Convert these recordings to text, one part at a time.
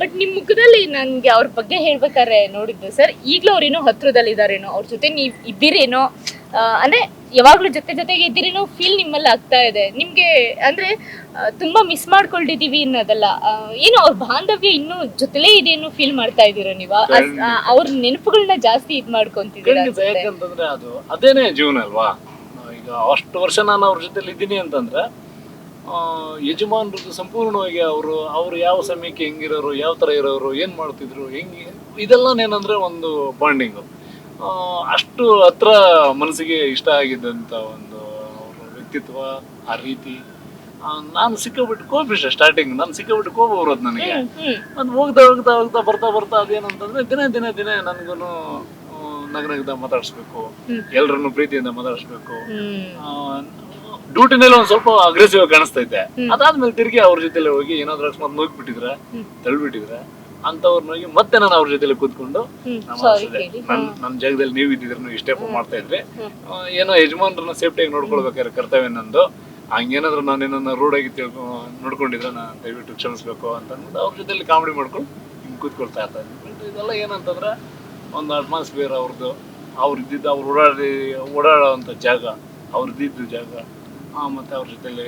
But ನಿಮ್ ಮುಖದಲ್ಲಿ ನನ್ಗೆ ಅವ್ರ ಬಗ್ಗೆ ಹೇಳ್ಬೇಕಾದ್ರೆ ನೋಡಿದ್ದು ಸರ್, ಈಗ್ಲೂ ಅವ್ರೇನೋ ಹತ್ರದಲ್ಲಿ ಇದಾರೇನೋ, ಅವ್ರ ಜೊತೆ ನೀವ್ ಇದ್ದೀರೇನೋ, ಅಂದ್ರೆ ಯಾವಾಗ್ಲೂ ಜೊತೆಗೆ ಇದ್ದೀರೇನೋ ಫೀಲ್ ನಿಮ್ಮಲ್ಲಿ ಆಗ್ತಾ ಇದೆ. ನಿಮ್ಗೆ ಅಂದ್ರೆ ತುಂಬಾ ಮಿಸ್ ಮಾಡ್ಕೊಂಡಿದೀವಿ ಅನ್ನೋದಲ್ಲ, ಏನೋ ಅವ್ರ ಬಾಂಧವ್ಯ ಇನ್ನೂ ಜೊತೆಲೇ ಇದೆ ಅನ್ನೋ ಫೀಲ್ ಮಾಡ್ತಾ ಇದೀರ ನೀವು. ಅವ್ರ ನೆನಪುಗಳನ್ನ ಜಾಸ್ತಿ ಇದ್ ಮಾಡ್ಕೊಂತಿದ್ದೀರಾ. ಯಾಕಂತಂದ್ರೆ ಅದೇನೇ ಜೀವನ ಅಲ್ವಾ. ಈಗ ಅಷ್ಟು ವರ್ಷ ನಾನು ಅವ್ರ ಜೊತೆಲಿ ಇದ್ದೀನಿ ಅಂತಂದ್ರೆ ಯಜಮಾನ್ರದ್ದು ಸಂಪೂರ್ಣವಾಗಿ ಅವರು ಯಾವ ಸಮಯಕ್ಕೆ ಹೆಂಗಿರೋರು, ಯಾವ ತರ ಇರೋರು, ಏನ್ ಮಾಡ್ತಿದ್ರು, ಹೆಂಗೆ, ಇದೆಲ್ಲನೇನಂದ್ರೆ ಒಂದು ಬಾಂಡಿಂಗು. ಅಷ್ಟು ಹತ್ರ ಮನಸ್ಸಿಗೆ ಇಷ್ಟ ಆಗಿದ್ದಂತ ಒಂದು ಅವ್ರ ವ್ಯಕ್ತಿತ್ವ, ಆ ರೀತಿ. ನಾನು ಸಿಕ್ಕಾಬಿಟ್ಟು ಕೋಪಿಷ್ಟ ಸ್ಟಾರ್ಟಿಂಗ್, ನಾನು ಸಿಕ್ಕಾಬಿಟ್ಟು ಕೋಪ ಬರೋದು ನನಗೆ. ಅದು ಹೋಗ್ತಾ ಬರ್ತಾ ಅದೇನಂತಂದ್ರೆ ದಿನ ನನ್ಗೂ ನಗನಗದ ಮಾತಾಡಿಸ್ಬೇಕು, ಎಲ್ರನ್ನು ಪ್ರೀತಿಯಿಂದ ಮಾತಾಡಿಸ್ಬೇಕು. ಡ್ಯೂಟಿನಲ್ಲಿ ಒಂದ್ ಸ್ವಲ್ಪ ಅಗ್ರೆಸಿವ್ ಕಾಣಿಸ್ತಾ ಇದ್ದೆ. ಅದಾದ್ಮೇಲೆ ತಿರುಗಿ ಅವ್ರ ಜೊತೆಲೆ ಹೋಗಿ ಏನಾದ್ರು ಅಕಸ್ಮಾತ್ ನೋಗ್ಬಿಟ್ಟಿದ್ರೆ, ತಳ್ಬಿಟ್ಟಿದ್ರೆ ಅಂತವ್ರನ್ನ ಹೋಗಿ ಮತ್ತೆ ನಾನು ಅವ್ರ ಜೊತೆಲೆ ಕೂತ್ಕೊಂಡು ನನ್ನ ಜಾಗದಲ್ಲಿ ನೀವು ಇದ್ದಿದ್ರು ಇಷ್ಟೇ ಮಾಡ್ತಾ ಇದ್ರಿ, ಏನೋ ಯಜಮಾನ್ರನ್ನ ಸೇಫ್ಟಿಯಾಗಿ ನೋಡ್ಕೊಳ್ಬೇಕಾದ್ರೆ ಕರ್ತವ್ಯ ನಂದು, ಹಂಗೇನಾದ್ರು ನಾನೇನನ್ನ ರೂಢಾಗಿ ನೋಡ್ಕೊಂಡಿದ್ರೆ ನಾನು ದಯವಿಟ್ಟು ಕ್ಷಮಿಸ್ಬೇಕು ಅಂತ ಅಂದ್ಬಿಟ್ಟು ಅವ್ರ ಜೊತೆಲಿ ಕಾಮಿಡಿ ಮಾಡ್ಕೊಂಡು ಹಿಂಗೆ ಕೂತ್ಕೊಳ್ತಾ ಇರ್ತಾ ಇದ್ದೆ. ಇದೆಲ್ಲ ಏನಂತಂದ್ರೆ ಒಂದು ಅಟ್ಮಾಸ್ಫಿಯರ್ ಅವ್ರದ್ದು, ಅವ್ರಿದ್ದಿದ್ದು, ಅವ್ರು ಓಡಾಡೋವಂಥ ಜಾಗ, ಅವ್ರದ್ದಿದ್ದು ಜಾಗ, ಮತ್ತು ಅವ್ರ ಜೊತೆಲಿ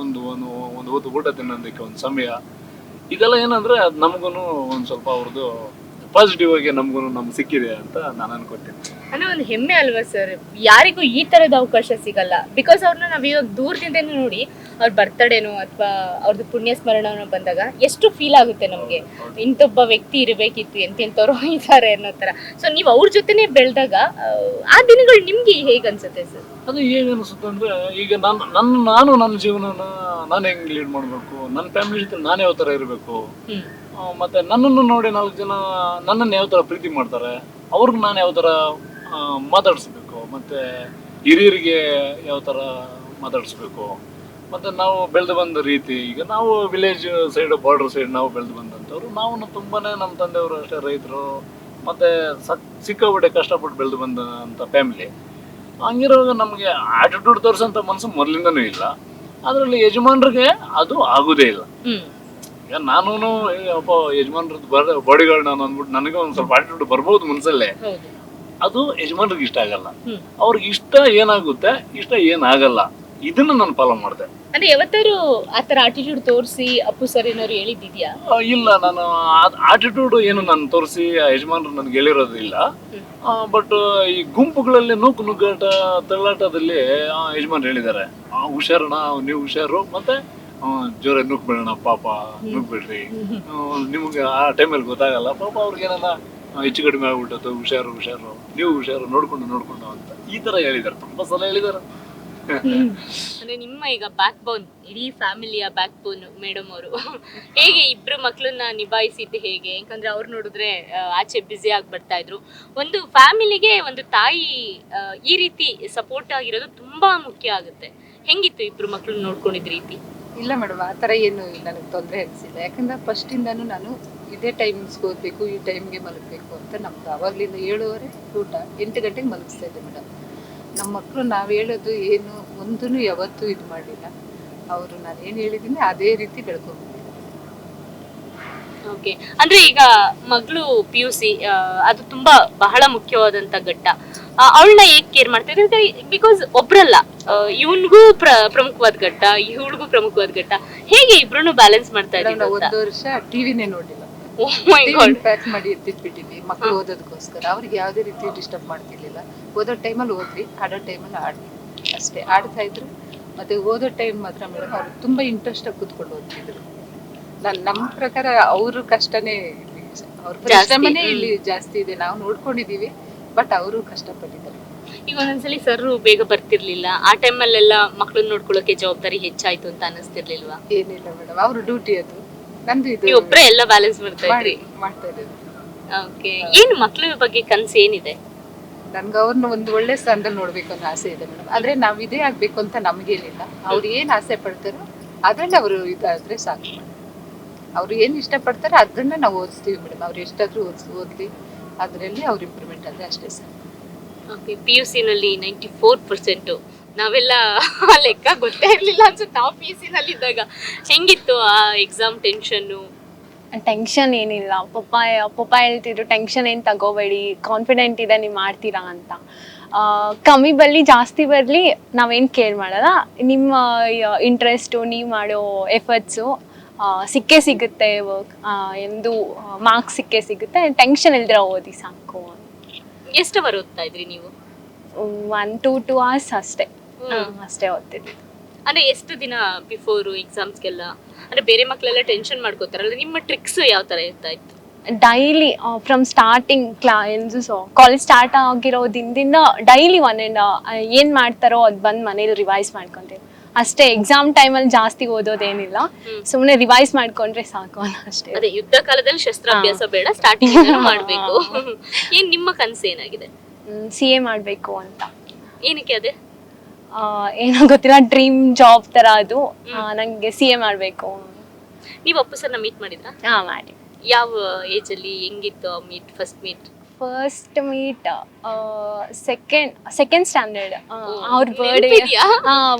ಒಂದು ಹೊತ್ತು ಊಟ ತಿನ್ನೋದಕ್ಕೆ ಒಂದು ಸಮಯ, ಇದೆಲ್ಲ ಏನಂದರೆ ಅದು ನಮಗೂ ಒಂದು ಸ್ವಲ್ಪ ಅವ್ರದ್ದು ಪಾಸಿಟಿವ್ ಆಗಿ ನಮ್ಗೆ ಸಿಕ್ಕಿದೆ ಅಂತ ನಾನು ಅನ್ಕೊತೀನಿ. ಅಂದ್ರೆ ಒಂದು ಹೆಮ್ಮೆ ಅಲ್ವಾ ಸರ್, ಯಾರಿಗೂ ಈ ತರದ ಅವಕಾಶ ಸಿಗಲ್ಲ. ಬಿಕಾಸ್ ಅವ್ರನ್ನ ನಾವ್ ಇವಾಗ ದೂರದಿಂದ ನೋಡಿ ಅವ್ರ ಬರ್ತಡೇನೋ ಅಥವಾ ಅವ್ರದ್ದು ಪುಣ್ಯ ಸ್ಮರಣನೋ ಬಂದಾಗ ಎಷ್ಟು ಫೀಲ್ ಆಗುತ್ತೆ ನಮ್ಗೆ, ಇಂಥೊಬ್ಬ ವ್ಯಕ್ತಿ ಇರಬೇಕಿತ್ತು, ಎಂತೆಂಥವ್ರು ಇದ್ದಾರೆ ಅನ್ನೋ ತರ. ಸೊ ನೀವು ಅವ್ರ ಜೊತೆನೆ ಬೆಳೆದಾಗ ಆ ದಿನಗಳು ನಿಮ್ಗೆ ಹೇಗ್ ಅನ್ಸುತ್ತೆ ಸರ್? ಅದು ಹೇಗೆ ಅನಿಸುತ್ತೆ ಅಂದ್ರೆ, ಈಗ ನಾನು ನನ್ನ ಜೀವನನ ನಾನು ಹೆಂಗ್ ಲೀಡ್ ಮಾಡ್ಬೇಕು, ನನ್ನ ಫ್ಯಾಮಿಲಿ ಜೊತೆ ನಾನು ಯಾವ ತರ ಇರಬೇಕು, ಮತ್ತೆ ನನ್ನನ್ನು ನೋಡಿ 4 ಜನ ನನ್ನನ್ನು ಯಾವ ತರ ಪ್ರೀತಿ ಮಾಡ್ತಾರೆ, ಅವ್ರಿಗೆ ನಾನು ಯಾವ ತರ ಮಾತಾಡಿಸ್ಬೇಕು, ಮತ್ತೆ ಹಿರಿಯರಿಗೆ ಯಾವ ತರ ಮಾತಾಡಿಸ್ಬೇಕು, ಮತ್ತೆ ನಾವು ಬೆಳೆದು ಬಂದ ರೀತಿ. ಈಗ ನಾವು ವಿಲೇಜ್ ಸೈಡ್, ಬಾರ್ಡರ್ ಸೈಡ್ ನಾವು ಬೆಳೆದು ಬಂದಂಥವ್ರು. ನಾವು ತುಂಬಾನೇ ನಮ್ಮ ತಂದೆಯವರು ಅಷ್ಟೇ ರೈತರು, ಮತ್ತೆ ಸಿಕ್ಕಾಪಟ್ಟೆ ಕಷ್ಟಪಟ್ಟು ಬೆಳೆದು ಬಂದಂಥ ಫ್ಯಾಮಿಲಿ. ಹಂಗಿರುವಾಗ ನಮಗೆ ಆಟಿಟ್ಯೂಡ್ ತೋರಿಸೋಂಥ ಮನಸ್ಸು ಮೊದಲಿಂದನೂ ಇಲ್ಲ. ಅದರಲ್ಲಿ ಯಜಮಾನ್ರಿಗೆ ಅದು ಆಗುದೇ ಇಲ್ಲ. ಈಗ ನಾನು ಅಪ್ಪ ಯಜಮಾನ್ರದ್ದು ಬಾಡಿಗಾರ್ಡ್ ನಾನು ಅಂದ್ಬಿಟ್ಟು ನನಗೆ ಒಂದು ಸ್ವಲ್ಪ ಆಟಿಟ್ಯೂಡ್ ಬರ್ಬೋದು ಮನಸ್ಸಲ್ಲೇ, ಅದು ಯಜಮಾನ್ರಿಗೆ ಇಷ್ಟ ಆಗಲ್ಲ. ಅವ್ರಿಗೆ ಇಷ್ಟ ಏನಾಗುತ್ತೆ, ಇಷ್ಟ ಏನಾಗಲ್ಲ, ಇದನ್ನ ನಾನು ಫಾಲೋ ಮಾಡಿದೆ. ಅಂದ್ರೆ ಯಾವತ್ತಾರು ಆತರ ಆಟಿಟ್ಯೂಡ್ ತೋರಿಸಿ ಅಪ್ಪು ಸರ್ ಏನಾದ್ರು ಹೇಳಿದ್ಯಾ? ಇಲ್ಲ, ನಾನು ಆಟಿಟ್ಯೂಡ್ ಏನು ನಾನು ತೋರಿಸಿ ಯಜಮಾನ್ರು ನನ್ಗೆ ಹೇಳಿರೋದಿಲ್ಲ. ಬಟ್ ಈ ಗುಂಪುಗಳಲ್ಲಿ ನುಗ್ಗಾಟ ತಳ್ಳಾಟದಲ್ಲಿ ಯಜಮಾನ್ ಹೇಳಿದ್ದಾರೆ, ಹುಷಾರಣ, ನೀವು ಹುಷಾರು, ಮತ್ತೆ ಜೋರ ನುಗ್ಬೇಡಣ ಪಾಪ, ನುಗ್ಬಿಡ್ರಿ, ನಿಮ್ಗೆ ಆ ಟೈಮಲ್ಲಿ ಗೊತ್ತಾಗಲ್ಲ ಪಾಪ, ಅವ್ರಿಗೆ ಏನಾರ ಹೆಚ್ಚು ಕಡಿಮೆ ಆಗ್ಬಿಟ್ಟು ಹುಷಾರು, ನೀವು ಹುಷಾರು, ನೋಡ್ಕೊಂಡು ಅಂತ ಈ ತರ ಹೇಳಿದಾರೆ, ತುಂಬಾ ಸಲ ಹೇಳಿದಾರೆ. ಅಂದ್ರೆ ನಿಮ್ಮ ಈಗ ಬ್ಯಾಕ್ ಬೋನ್, ಇಡೀ ಫ್ಯಾಮಿಲಿಯ ಬ್ಯಾಕ್ ಬೋನ್ ಮೇಡಮ್ ಅವರು. ಹೇಗೆ ಇಬ್ರು ಮಕ್ಳನ್ನ ನಿಭಾಯಿಸಿದ್ದು ಹೇಗೆ? ಯಾಕಂದ್ರೆ ಅವ್ರು ನೋಡಿದ್ರೆ ಆಚೆ ಬ್ಯುಸಿ ಆಗಿ ಬರ್ತಾ ಇದ್ರು. ಒಂದು ಫ್ಯಾಮಿಲಿಗೆ ಒಂದು ತಾಯಿ ಈ ರೀತಿ ಸಪೋರ್ಟ್ ಆಗಿರೋದು ತುಂಬಾ ಮುಖ್ಯ ಆಗುತ್ತೆ. ಹೆಂಗಿತ್ತು ಇಬ್ರು ಮಕ್ಳನ್ನ ನೋಡ್ಕೊಂಡಿದ್ ರೀತಿ? ಇಲ್ಲ ಮೇಡಮ್, ಆ ಥರ ಏನು ನನಗೆ ತೊಂದರೆ ಅನಿಸಿಲ್ಲ. ಯಾಕಂದ್ರೆ ಫಸ್ಟಿಂದನೂ ನಾನು ಇದೇ ಟೈಮಿಂಗ್ಸ್ಗೆ ಓದಬೇಕು, ಈ ಟೈಮ್ಗೆ ಮಲಗಬೇಕು ಅಂತ ನಮ್ದು ಆವಾಗಲಿಂದ 7:30 ಊಟ, 8 ಗಂಟೆಗೆ ಮಲಗಿಸ್ತಾ ಇದ್ದೆ ಮೇಡಮ್. ನಮ್ಮ ಮಕ್ಕಳು ನಾವು ಹೇಳೋದು ಏನು ಒಂದೂ ಯಾವತ್ತೂ ಇದು ಮಾಡಿಲ್ಲ. ಅವರು ನಾನು ಏನು ಹೇಳಿದ್ದೀನಿ ಅದೇ ರೀತಿ ಬೆಳ್ಕೊಂಡ್ಬಿಟ್ಟಿದ್ದೀನಿ. ಓಕೆ, ಅಂದ್ರೆ ಈಗ ಮಗಳು PUC ಅದು ತುಂಬಾ ಬಹಳ ಮುಖ್ಯವಾದಂತ ಘಟ್ಟ. ಅವಳನ್ನ ಹೇಗೆ ಕೇರ್ ಮಾಡ್ತಾ ಇದ್ರೆ, ಬಿಕಾಸ್ ಒಬ್ರಲ್ಲ, ಇವನ್ಗೂ ಪ್ರಮುಖವಾದ ಘಟ್ಟ, ಇವಳಿಗೂ ಪ್ರಮುಖವಾದ ಘಟ್ಟ. ಹೇಗೆ ಇಬ್ರು ಬ್ಯಾಲೆನ್ಸ್ ಮಾಡ್ತಾ ಇದ್ದೀವಿ? 1 ವರ್ಷ ಟಿವಿನೇ ನೋಡಿಲ್ಲ, ಪ್ಯಾಕ್ ಮಾಡಿ ಎತ್ತಿಟ್ಬಿಟ್ಟಿದ್ವಿ ಮಕ್ಕಳು ಓದೋದಕ್ಕೋಸ್ಕರ. ಅವ್ರಿಗೆ ಯಾವುದೇ ರೀತಿ ಡಿಸ್ಟರ್ಬ್ ಮಾಡ್ತಿರ್ಲಿಲ್ಲ. ಓದೋ ಟೈಮಲ್ಲಿ ಓದ್ವಿ, ಆಡೋ ಟೈಮಲ್ಲಿ ಆಡ್ವಿ ಅಷ್ಟೇ, ಆಡ್ತಾ ಇದ್ರು. ಮತ್ತೆ ಓದೋ ಟೈಮ್ ಮಾತ್ರ ಮೇಡಮ್ ಅವರು ತುಂಬಾ ಇಂಟ್ರೆಸ್ಟ್ ಆಗಿ ಕೂತ್ಕೊಂಡು ಓದ್ತಿದ್ರು. ನಮ್ಮ ಪ್ರಕಾರ ಅವ್ರ ಕಷ್ಟನೇ, ಅವ್ರ ಪರಿಶ್ರಮನೇ ಇಲ್ಲಿ ಜಾಸ್ತಿ ಇದೆ. ನಾವು ನೋಡ್ಕೊಂಡಿದೀವಿ, ಬಟ್ ಅವರು ಕಷ್ಟಪಟ್ಟಿದ್ದಾರೆ. ಈಗ ಒಂದೊಂದ್ಸಲಿ ಸರ್ ಬೇಗ ಬರ್ತಿರ್ಲಿಲ್ಲ, ಆ ಟೈಮಲ್ಲೆಲ್ಲ ಮಕ್ಳನ್ನ ನೋಡ್ಕೊಳ್ಳೋಕೆ ಜವಾಬ್ದಾರಿ ಹೆಚ್ಚಾಯ್ತು ಅಂತ ಅನಿಸ್ತಿರ್ಲಿಲ್ವಾ? ಏನಿಲ್ಲ ಮೇಡಮ್, ಅವ್ರ ಡ್ಯೂಟಿ ಅದು, ನಂದು ಇದು. ನೀವು ಒಬ್ರೇ ಎಲ್ಲ ಬ್ಯಾಲೆನ್ಸ್ ಮಾಡ್ತಾ ಇದ್ದೀವಿ. ಓಕೆ, ಏನು ಮಕ್ಳ ಬಗ್ಗೆ ಕನ್ಸು ಏನಿದೆ? ನನ್ಗೆ ಅವ್ರನ್ನ ಒಂದು ಒಳ್ಳೆ ಸ್ಥಾನದಲ್ಲಿ ನೋಡ್ಬೇಕು ಅನ್ನೋ ಆಸೆ ಇದೆ ಮೇಡಮ್. ಆದ್ರೆ ನಾವ್ ಇದೇ ಆಗ್ಬೇಕು ಅಂತ ನಮ್ಗೇನಿಲ್ಲ. ಅವ್ರು ಏನ್ ಆಸೆ ಪಡ್ತಾರೋ ಅದ್ರಲ್ಲಿ ಅವರು ಇದಾದ್ರೆ ಸಾಕು. ಅವ್ರು ಏನ್ ಇಷ್ಟ ಪಡ್ತಾರೋ ಅದನ್ನ ನಾವು ಓದಿಸ್ತೀವಿ ಮೇಡಮ್. ಅವ್ರು ಎಷ್ಟಾದ್ರೂ ಓದ್ಲಿ, ಅದರಲ್ಲಿ ಅವ್ರ ಇಂಪ್ರೂವ್ಮೆಂಟ್ ಆದ್ರೆ ಅಷ್ಟೇ ಸರ್. ಓಕೆ, PUC ನಲ್ಲಿ 94%. ನಾವೆಲ್ಲ ಲೆಕ್ಕ ಗೊತ್ತೇ ಇರ್ಲಿಲ್ಲ ಅನ್ಸುತ್ತೆ ನಾವು PUC ನಲ್ಲಿ ಇದ್ದಾಗ. ಹೆಂಗಿತ್ತು ಆ ಎಕ್ಸಾಮ್ ಟೆನ್ಷನ್? ಟೆನ್ಷನ್ ಏನಿಲ್ಲ. ಪಪ್ಪ ಹೇಳ್ತಿದ್ರು ಟೆನ್ಷನ್ ಏನು ತಗೋಬೇಡಿ, ಕಾನ್ಫಿಡೆಂಟ್ ಇದೆ ನೀವು ಮಾಡ್ತೀರಾ ಅಂತ. ಕಮ್ಮಿ ಬರಲಿ ಜಾಸ್ತಿ ಬರಲಿ ನಾವೇನು ಕೇರ್ ಮಾಡಲ್ಲ. ನಿಮ್ಮ ಇಂಟ್ರೆಸ್ಟು, ನೀವು ಮಾಡೋ ಎಫರ್ಟ್ಸು ಸಿಕ್ಕೇ ಸಿಗುತ್ತೆ. ಎಂದು ಮಾರ್ಕ್ಸ್ ಸಿಕ್ಕೇ ಸಿಗುತ್ತೆ. ಟೆನ್ಷನ್ ಇಲ್ದಿರ ಓದಿ ಸಾಕು. ಎಷ್ಟು ಅವರ್ ಓದ್ತಾ ಇದ್ರಿ ನೀವು? 1 to 2 hours ಅಷ್ಟೇ. ಅಷ್ಟೇ ಓದ್ತಿದ್ವಿ. ಅಂದ್ರೆ ಎಷ್ಟು ದಿನ ಬಿಫೋರು ಎಕ್ಸಾಮ್ಸ್ಗೆಲ್ಲ, ಅಂದ್ರೆ ಬೇರೆ ಮಕ್ಕಳೆಲ್ಲ ಟೆನ್ಷನ್ ಮಾಡ್ಕೋತಾರಲ್ಲ, ನಿಮ್ಮ ಟ್ರಿಕ್ಸ್ ಯಾವ ತರ ಇರ್ತಾ ಇತ್ತು? Daily from starting college start ಆಗಿರೋ ದಿನದಿಂದ ಡೈಲಿ ಏನು ಮಾಡ್ತಾರೋ ಅದು ಬಂದು ಮನೇಲಿ ರಿವೈಸ್ ಮಾಡ್ಕೊಂತೀವಿ ಅಷ್ಟೇ. ಎಕ್ಸಾಮ್ ಟೈಮಲ್ಲಿ ಜಾಸ್ತಿ ಓದೋದೇನಿಲ್ಲ, ಸುಮ್ಮನೆ ರಿವೈಸ್ ಮಾಡ್ಕೊಂಡ್ರೆ ಸಾಕು ಅಷ್ಟೇ. ಅದೇ ಯುದ್ಧ ಕಾಲದಲ್ಲಿ ಶಸ್ತ್ರಾಭ್ಯಾಸ ಬೇಡ, ಸ್ಟಾರ್ಟಿಂಗ್ ಮಾಡ್ಬೇಕು. ಏನ್ ನಿಮ್ಮ ಕನಸು ಏನಾಗಿದೆ? CA ಮಾಡಬೇಕು ಅಂತ. ಏನಕ್ಕೆ ಅದೇ? ಏನೋ ಗೊತ್ತಿಲ್ಲ, ಡ್ರೀಮ್ ಜಾಬ್ ತರ ಅದು. ನಂಗೆ CA ಮಾಡಬೇಕು. ನೀವು ಅಪ್ಪು ಸರ್ನ ಮೀಟ್ ಮಾಡಿದ್ರಾ? ಮಾಡಿ. ಯಾವ ಏಜ್ ಅಲ್ಲಿ, ಹೆಂಗಿತ್ತು meet? First meet second standard. ಅವ್ರ ಬರ್ಡೇ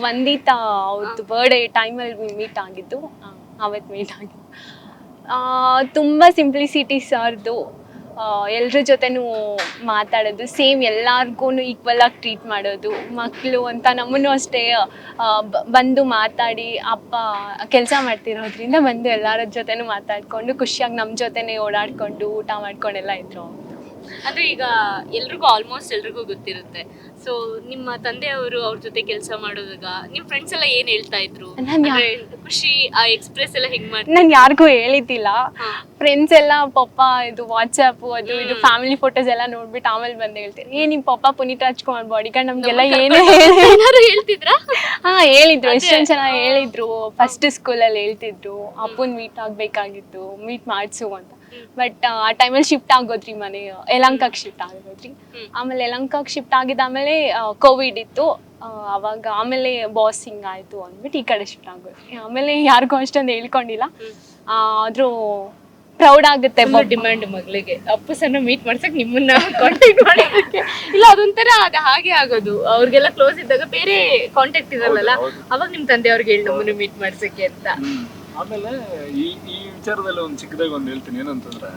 ವಂದಿತಾ ಅವ್ರದ್ದು ಬರ್ಡೇ ಟೈಮಲ್ಲಿ ಮೀಟ್ ಆಗಿದ್ದು. ಅವತ್ತು ಮೀಟ್ ಆಗಿದ್ದು. ತುಂಬ ಸಿಂಪ್ಲಿಸಿಟಿ ಸರ್ದು. ಎಲ್ರ ಜೊತೆನೂ ಮಾತಾಡೋದು, ಸೇಮ್ ಎಲ್ಲರಿಗೂ ಈಕ್ವಲ್ ಆಗಿ ಟ್ರೀಟ್ ಮಾಡೋದು. ಮಕ್ಕಳು ಅಂತ ನಮ್ಮನ್ನು ಅಷ್ಟೇ ಬಂದು ಮಾತಾಡಿ, ಅಪ್ಪ ಕೆಲಸ ಮಾಡ್ತಿರೋದ್ರಿಂದ ಬಂದು ಎಲ್ಲರ ಜೊತೆನೂ ಮಾತಾಡ್ಕೊಂಡು ಖುಷಿಯಾಗಿ ನಮ್ಮ ಜೊತೆನೇ ಓಡಾಡ್ಕೊಂಡು ಊಟ ಮಾಡ್ಕೊಂಡೆಲ್ಲ ಇದ್ರು. ಅಂದ್ರೆ ಈಗ ಎಲ್ರಿಗೂ ಆಲ್ಮೋಸ್ಟ್ ಎಲ್ರಿಗೂ ಗೊತ್ತಿರುತ್ತೆ. ಸೊ ನಿಮ್ಮ ತಂದೆಯವರು ಅವ್ರ ಜೊತೆ ಕೆಲಸ ಮಾಡೋದಾಗ ನಿಮ್ ಫ್ರೆಂಡ್ಸ್ ಎಲ್ಲ ಏನ್ ಹೇಳ್ತಾ ಇದ್ರು? ಖುಷಿ ಆ ಎಕ್ಸ್ಪ್ರೆಸ್ ಎಲ್ಲ ಹೆಂಗ್ ಮಾಡ್ತಾರೆ? ನಾನು ಯಾರಿಗೂ ಹೇಳಿದ್ದಿಲ್ಲ. ಫ್ರೆಂಡ್ಸ್ ಎಲ್ಲ ಪಪ್ಪ ಇದು ವಾಟ್ಸಪ್ ಅದು ಇದು ಫ್ಯಾಮಿಲಿ ಫೋಟೋಸ್ ಎಲ್ಲ ನೋಡ್ಬಿಟ್ಟು ಆಮೇಲೆ ಬಂದು ಹೇಳ್ತೀನಿ, ನಿಮ್ ಪಪ್ಪ ಪುನೀತ್ ರಾಜ್ಕುಮಾರ್ ಬಾಡಿ ಗಾರ್ಡ್ ನಮ್ಗೆಲ್ಲ ಏನಾದ್ರು ಹೇಳ್ತಿದ್ರಾ? ಹೇಳಿದ್ರು. ಎಷ್ಟೊಂದ್ ಜನ ಹೇಳಿದ್ರು. ಫಸ್ಟ್ ಸ್ಕೂಲಲ್ಲಿ ಹೇಳ್ತಿದ್ರು ಅಪ್ಪನ್ ಮೀಟ್ ಆಗ್ಬೇಕಾಗಿತ್ತು, ಮೀಟ್ ಮಾಡ್ಸು ಅಂತ. ಬಟ್ ಆ ಟೈಮಲ್ಲಿ ಶಿಫ್ಟ್ ಆಗೋದ್ರಿ, ಮನೆ ಯಲಹಂಕಕ್ಕೆ ಶಿಫ್ಟ್ ಆಗೋದ್ರಿ. ಆಮೇಲೆ ಯಲಹಂಕಕ್ಕೆ ಶಿಫ್ಟ್ ಆಗಿದ್ದಾದ್ಮೇಲೆ ಕೋವಿಡ್ ಇತ್ತು. ಅವಾಗ ಆಮೇಲೆ ಬಾಸ್ ಹಿಂಗಾಯ್ತು ಅಂದ್ಬಿಟ್ಟು ಈ ಕಡೆ ಶಿಫ್ಟ್ ಆಗೋದ್ರಿ. ಆಮೇಲೆ ಯಾರಿಗೂ ಅಷ್ಟೊಂದು ಹೇಳ್ಕೊಂಡಿಲ್ಲ. ಆದ್ರೂ ಪ್ರೌಡ್ ಆಗುತ್ತೆ. ಡಿಮ್ಯಾಂಡ್ ಮಗಳಿಗೆ ಅಪ್ಪು ಸರ್ನ ಮೀಟ್ ಮಾಡ್ಸಕ್ ನಿಮ್ಮನ್ನ ಕಾಂಟ್ಯಾಕ್ಟ್ ಮಾಡೋದಕ್ಕೆ. ಇಲ್ಲ ಅದೊಂಥರ ಅದು ಹಾಗೆ ಆಗೋದು. ಅವ್ರಿಗೆಲ್ಲ ಕ್ಲೋಸ್ ಇದ್ದಾಗ ಬೇರೆ ಕಾಂಟ್ಯಾಕ್ಟ್ ಇರಲ್ಲ, ಅವಾಗ ನಿಮ್ ತಂದೆ ಅವ್ರಿಗೆ ಹೇಳಿ ನಮ್ಮನ್ನು ಮೀಟ್ ಮಾಡ್ಸಕ್ಕೆ ಅಂತ. ಆಮೇಲೆ ಈ ವಿಚಾರದಲ್ಲಿ ಒಂದು ಚಿಕ್ಕದಾಗಿ ಒಂದು ಹೇಳ್ತೀನಿ. ಏನಂತಂದ್ರೆ,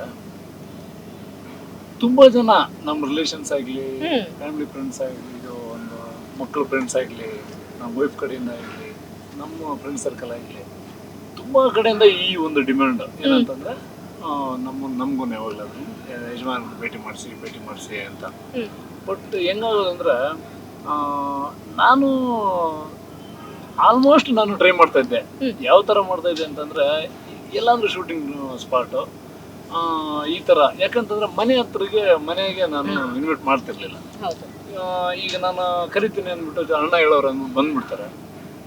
ತುಂಬಾ ಜನ ನಮ್ಮ ರಿಲೇಷನ್ಸ್ ಆಗ್ಲಿ, ಫ್ಯಾಮಿಲಿ ಫ್ರೆಂಡ್ಸ್ ಆಗ್ಲಿ, ಇದು ಒಂದು ಮಕ್ಕಳು ಫ್ರೆಂಡ್ಸ್ ಆಗ್ಲಿ, ನಮ್ಮ ವೈಫ್ ಕಡೆಯಿಂದ ಆಗ್ಲಿ, ನಮ್ಮ ಫ್ರೆಂಡ್ ಸರ್ಕಲ್ ಆಗ್ಲಿ, ತುಂಬಾ ಕಡೆಯಿಂದ ಈ ಒಂದು ಡಿಮ್ಯಾಂಡ್ ಏನಂತಂದ್ರೆ, ನಮಗೂ ಯಾವಾಗಲಾದ್ರು ಯಜಮಾನ್ ಭೇಟಿ ಮಾಡಿಸಿ ಅಂತ. ಬಟ್ ಹೆಂಗಾಗೋದಂದ್ರೆ, ನಾನು ಆಲ್ಮೋಸ್ಟ್ ಟ್ರೈ ಮಾಡ್ತಾ ಇದ್ದೆ. ಯಾವ ತರ ಮಾಡ್ತಾ ಇದ್ದೆ ಅಂತಂದ್ರೆ, ಎಲ್ಲಾದ್ರೂ ಶೂಟಿಂಗ್ ಸ್ಪಾಟ್ ಈ ತರ. ಯಾಕಂತಂದ್ರೆ ಮನೆಗೆ ನಾನು ಇನ್ವೈಟ್ ಮಾಡ್ತಿರ್ಲಿಲ್ಲ. ಈಗ ನಾನು ಕರಿತೀನಿ ಅಂದ್ಬಿಟ್ಟು ಅಣ್ಣ ಹೇಳೋರು ಬಂದ್ಬಿಡ್ತಾರೆ.